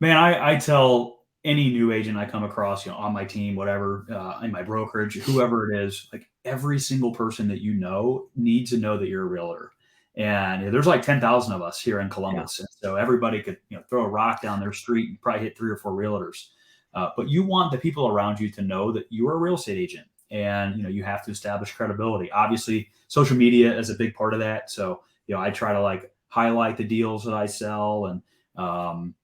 Man, I tell any new agent I come across, on my team, whatever, in my brokerage, whoever it is, like every single person that needs to know that you're a realtor. And there's like 10,000 of us here in Columbus. And so everybody could, throw a rock down their street and probably hit 3 or 4 realtors. But you want the people around you to know that you are a real estate agent, and, you have to establish credibility. Obviously, social media is a big part of that. So, I try to like highlight the deals that I sell. And,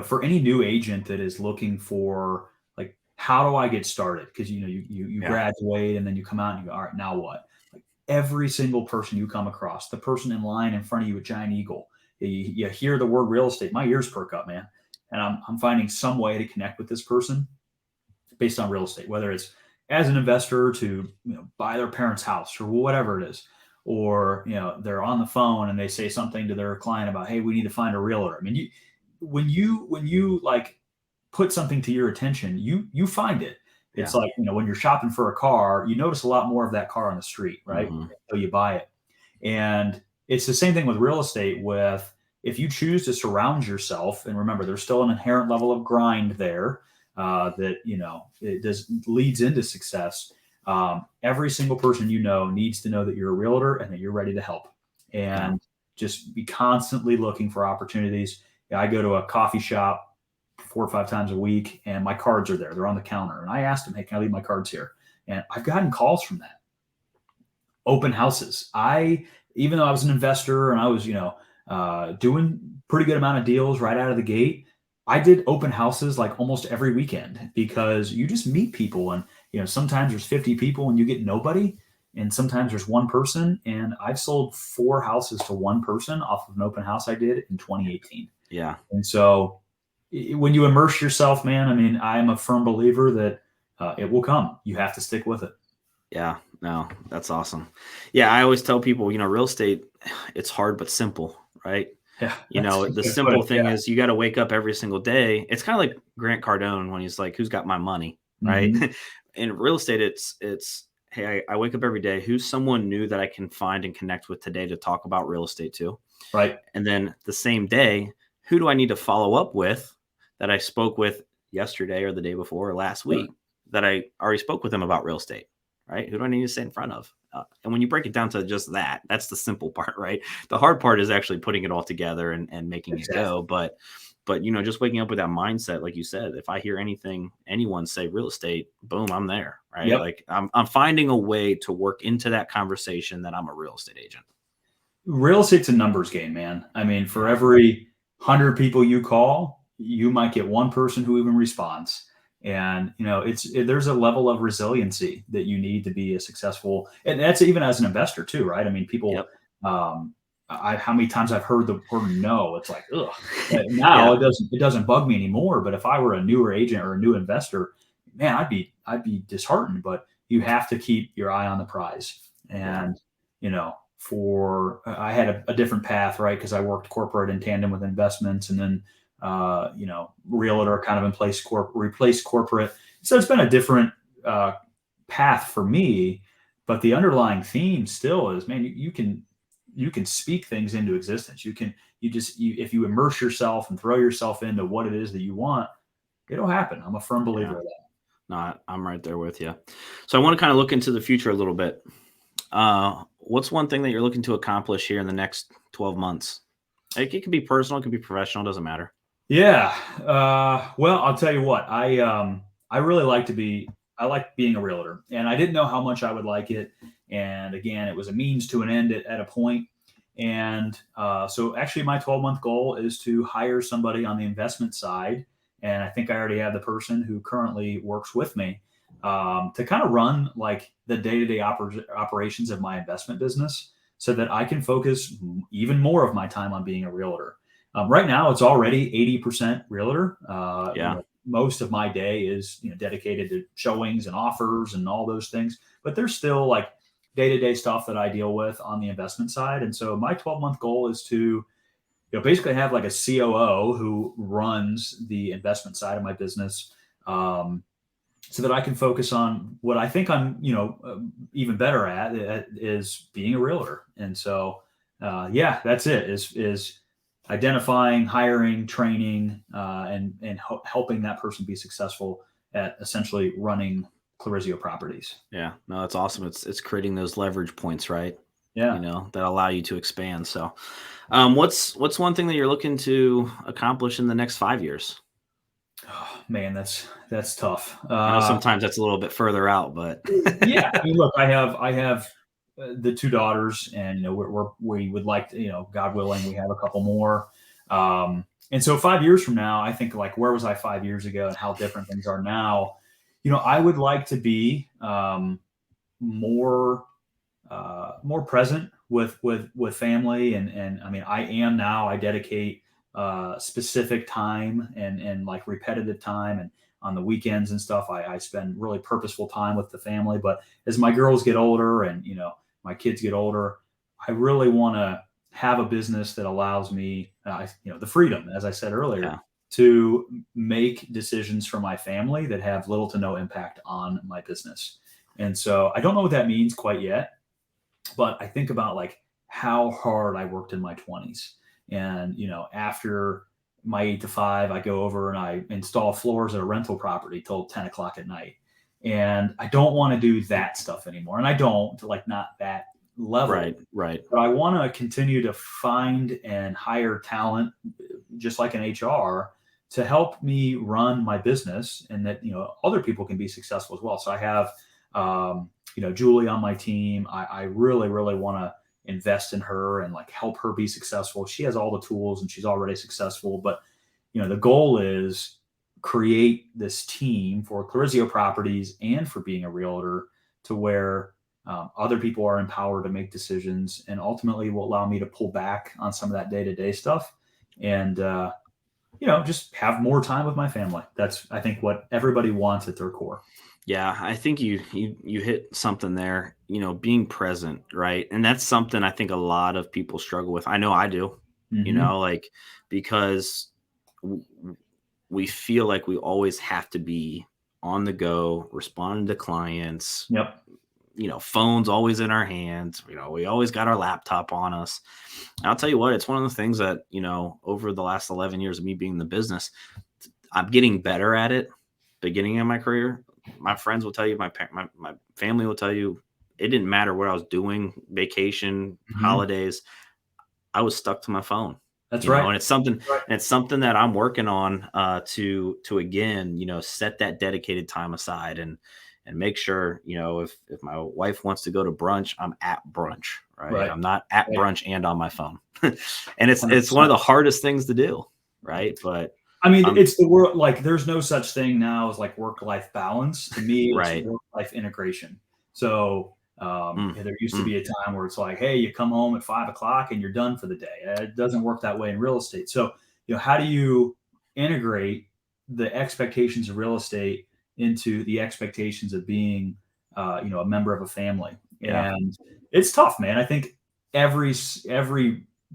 for any new agent that is looking for like, how do I get started? Because, you graduate and then you come out and you go, all right, now what? Like every single person you come across, the person in line in front of you at Giant Eagle, you hear the word real estate, my ears perk up, man. And I'm finding some way to connect with this person based on real estate, whether it's as an investor to buy their parents' house or whatever it is, or, they're on the phone and they say something to their client about, hey, we need to find a realtor. I mean, when you like put something to your attention, you find it. It's Yeah. like, when you're shopping for a car, you notice a lot more of that car on the street, right? Mm-hmm. So you buy it. And it's the same thing with real estate. With If you choose to surround yourself, and remember, there's still an inherent level of grind there, that it does leads into success. Every single person needs to know that you're a realtor and that you're ready to help, Yeah. and just be constantly looking for opportunities. I go to a coffee shop 4 or 5 times a week, and my cards are there. They're on the counter, and I asked them, "Hey, can I leave my cards here?" And I've gotten calls from that. Open houses. Even though I was an investor and I was, doing pretty good amount of deals right out of the gate, I did open houses like almost every weekend, because you just meet people, and sometimes there's 50 people and you get nobody, and sometimes there's one person. And I've sold 4 houses to one person off of an open house I did in 2018. Yeah. And so when you immerse yourself, man, I mean, I am a firm believer that it will come. You have to stick with it. Yeah, no, that's awesome. Yeah, I always tell people, real estate, it's hard but simple, right? Yeah, The simple thing is you got to wake up every single day. It's kind of like Grant Cardone when he's like, "Who's got my money?" Right? Mm-hmm. In real estate, it's hey, I wake up every day. Who's someone new that I can find and connect with today to talk about real estate to? Right. And then the same day, who do I need to follow up with that I spoke with yesterday or the day before or last week that I already spoke with them about real estate? Right? Who do I need to stay in front of? And when you break it down to just that, that's the simple part, right? The hard part is actually putting it all together and making it go. But just waking up with that mindset, like you said, if I hear anyone say real estate, boom, I'm there, right? Yep. Like I'm finding a way to work into that conversation that I'm a real estate agent. Real estate's a numbers game, man. I mean, for every 100 people you call, you might get one person who even responds. And there's a level of resiliency that you need to be a successful, and that's even as an investor too, right? I mean, people, Yep. how many times I've heard the word no, it's like, ugh. Now it doesn't bug me anymore. But if I were a newer agent or a new investor, man, I'd be disheartened. But you have to keep your eye on the prize. And I had a different path, right? Because I worked corporate in tandem with investments, and then realtor kind of replaced corporate. So it's been a different path for me, but the underlying theme still is, man, you can speak things into existence. If you immerse yourself and throw yourself into what it is that you want, it'll happen. I'm a firm believer of that. No, I'm right there with you. So I want to kind of look into the future a little bit. What's one thing that you're looking to accomplish here in the next 12 months? It can be personal, it can be professional, doesn't matter. Yeah. Well, I'll tell you what, I really I like being a realtor, and I didn't know how much I would like it. And again, it was a means to an end at a point. And so actually my 12-month goal is to hire somebody on the investment side. And I think I already have the person who currently works with me, to kind of run like the day-to-day operations of my investment business, so that I can focus even more of my time on being a realtor. Right now, it's already 80% realtor. Most of my day is dedicated to showings and offers and all those things. But there's still like day-to-day stuff that I deal with on the investment side. And so my 12-month goal is to basically have like a COO who runs the investment side of my business, so that I can focus on what I think I'm even better at, is being a realtor. And so that's it. Is identifying, hiring, training, and helping that person be successful at essentially running Clarizio properties. Yeah, no, that's awesome. It's creating those leverage points, right? Yeah. That allow you to expand. So, what's one thing that you're looking to accomplish in the next 5 years? Oh, man, that's tough. I know sometimes that's a little bit further out, but yeah, I mean, look, I have the 2 daughters, and we would like to, God willing, we have a couple more. And so 5 years from now, I think, like, where was I 5 years ago and how different things are now? I would like to be more present with family, and I mean, I am now. I dedicate specific time and like repetitive time, and on the weekends and stuff, I spend really purposeful time with the family. But as my girls get older, and my kids get older, I really want to have a business that allows me, the freedom, as I said earlier, to make decisions for my family that have little to no impact on my business. And so I don't know what that means quite yet, but I think about like how hard I worked in my 20s. And, after my 8 to 5, I go over and I install floors at a rental property till 10 o'clock at night. And I don't want to do that stuff anymore. And I don't, like, not that level. Right. But I want to continue to find and hire talent, just like in HR, to help me run my business, and that, other people can be successful as well. So I have, Julie on my team. I really, really want to invest in her and like help her be successful. She has all the tools and she's already successful, but the goal is create this team for Clarizio Properties and for being a realtor to where other people are empowered to make decisions, and ultimately will allow me to pull back on some of that day-to-day stuff and, just have more time with my family. That's, I think, what everybody wants at their core. Yeah, I think you hit something there, being present, right? And that's something I think a lot of people struggle with. I know I do, like, because we feel like we always have to be on the go, responding to clients. Yep. Phones always in our hands. We always got our laptop on us. And I'll tell you what, it's one of the things that, over the last 11 years of me being in the business, I'm getting better at it. Beginning of my career, my friends will tell you, my family will tell you, it didn't matter what I was doing, vacation, holidays, I was stuck to my phone. That's right. And it's something that I'm working on to again, set that dedicated time aside and make sure, if my wife wants to go to brunch, I'm at brunch, right? I'm not at brunch and on my phone. And it's 100%. It's one of the hardest things to do, right? But I mean, it's the world, like, there's no such thing now as like work-life balance. To me, it's work-life integration. So there used to be a time where it's like, hey, you come home at 5 o'clock and you're done for the day. It doesn't work that way in real estate. So, how do you integrate the expectations of real estate into the expectations of being, a member of a family? Yeah. And it's tough, man. I think every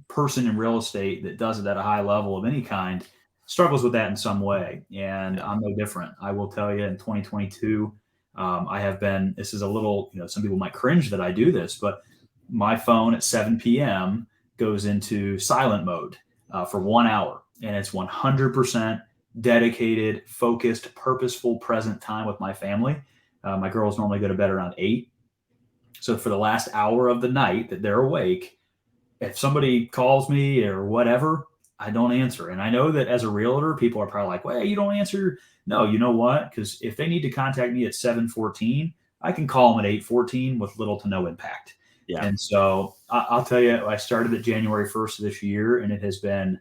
person in real estate that does it at a high level of any kind struggles with that in some way. And I'm no different. I will tell you, in 2022, I have been, this is a little, some people might cringe that I do this, but my phone at 7 p.m. goes into silent mode for 1 hour. And it's 100% dedicated, focused, purposeful, present time with my family. My girls normally go to bed around 8. So for the last hour of the night that they're awake, if somebody calls me or whatever, I don't answer. And I know that as a realtor, people are probably like, well, you don't answer. No, you know what? Because if they need to contact me at 7:14, I can call them at 8:14 with little to no impact. Yeah. And so I'll tell you, I started at January 1st of this year, and it has been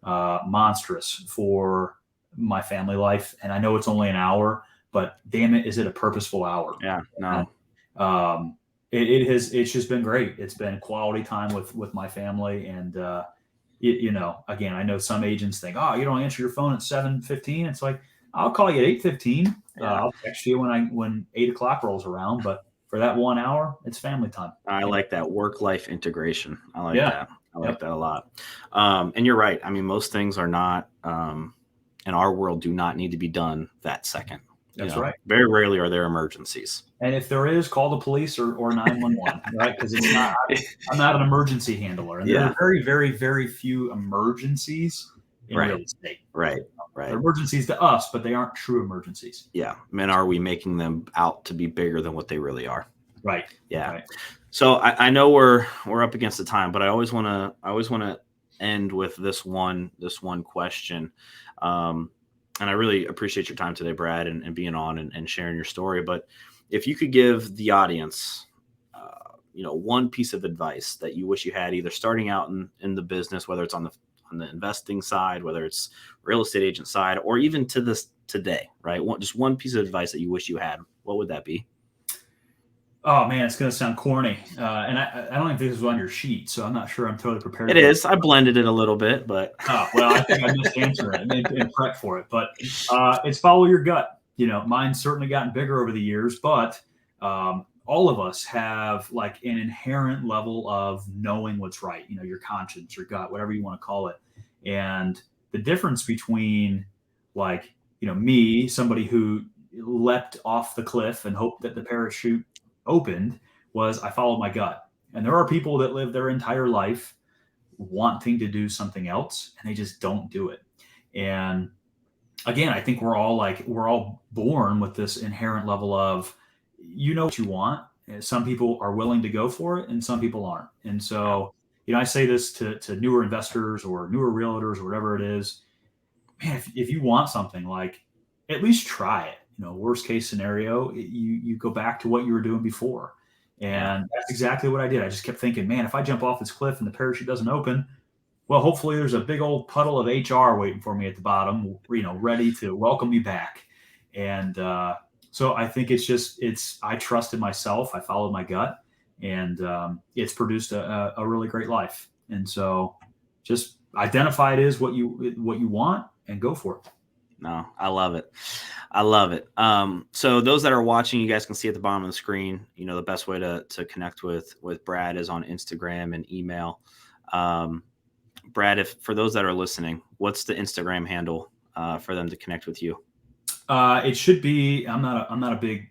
monstrous for my family life. And I know it's only an hour, but damn it, is it a purposeful hour? Yeah, no. It's just been great. It's been quality time with my family. And, again, I know some agents think, oh, you don't answer your phone at 7:15. It's like, I'll call you at 8:15. I'll text you when 8 o'clock rolls around. But for that 1 hour, it's family time. I like that work-life integration. I like that. I like that a lot. And you're right. I mean, most things are not, in our world, do not need to be done that second. That's right. Very rarely are there emergencies. And if there is, call the police or 911, right? Because I'm not an emergency handler. And there are very, very, very few emergencies in real estate. Right. They're emergencies to us, but they aren't true emergencies. Yeah. And are we making them out to be bigger than what they really are? Right. Yeah. Right. So I know we're up against the time, but I always want to end with this one question. And I really appreciate your time today, Brad, and being on and sharing your story. But if you could give the audience, one piece of advice that you wish you had, either starting out in the business, whether it's on the investing side, whether it's real estate agent side, or even to this today, right? Just one piece of advice that you wish you had, what would that be? Oh man, it's going to sound corny. And I don't think this was on your sheet, so I'm not sure I'm totally prepared. It is. I blended it a little bit, but. Oh, well, I think I missed answering it and prep for it. But it's follow your gut. Mine's certainly gotten bigger over the years, but all of us have like an inherent level of knowing what's right, your conscience, your gut, whatever you want to call it. And the difference between like, me, somebody who leapt off the cliff and hoped that the parachute opened, was I followed my gut. And there are people that live their entire life wanting to do something else and they just don't do it. And again, I think we're all born with this inherent level of, what you want. Some people are willing to go for it and some people aren't. And so, I say this to newer investors or newer realtors or whatever it is, man, if you want something, like, at least try it. Worst case scenario, you go back to what you were doing before. And that's exactly what I did. I just kept thinking, man, if I jump off this cliff and the parachute doesn't open, well, hopefully there's a big old puddle of HR waiting for me at the bottom, ready to welcome me back. And so I think I trusted myself. I followed my gut, and it's produced a really great life. And so just identify it as what you want and go for it. No, I love it. I love it. So those that are watching, you guys can see at the bottom of the screen, the best way to connect with Brad is on Instagram and email. Brad, for those that are listening, what's the Instagram handle for them to connect with you? It should be, I'm not a big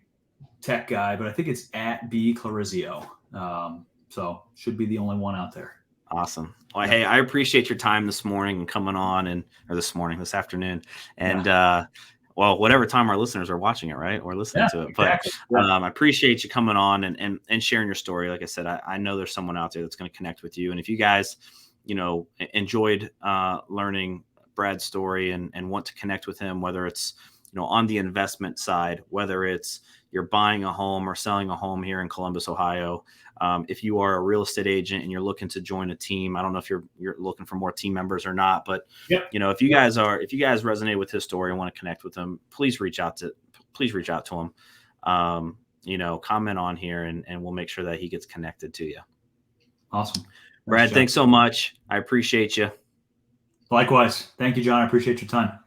tech guy, but I think it's at B Clarizio. So should be the only one out there. Awesome. Well, hey, I appreciate your time this morning and coming on this afternoon. And, well, whatever time our listeners are watching it, right? Or listening to it. Exactly. But I appreciate you coming on and sharing your story. Like I said, I know there's someone out there that's going to connect with you. And if you guys, enjoyed learning Brad's story and want to connect with him, whether it's, on the investment side, whether it's you're buying a home or selling a home here in Columbus, Ohio, if you are a real estate agent and you're looking to join a team, I don't know if you're looking for more team members or not, but if you guys resonate with his story and want to connect with him, please reach out to him. Comment on here and we'll make sure that he gets connected to you. Awesome. Brad, thanks so much. I appreciate you. Likewise. Thank you, John. I appreciate your time.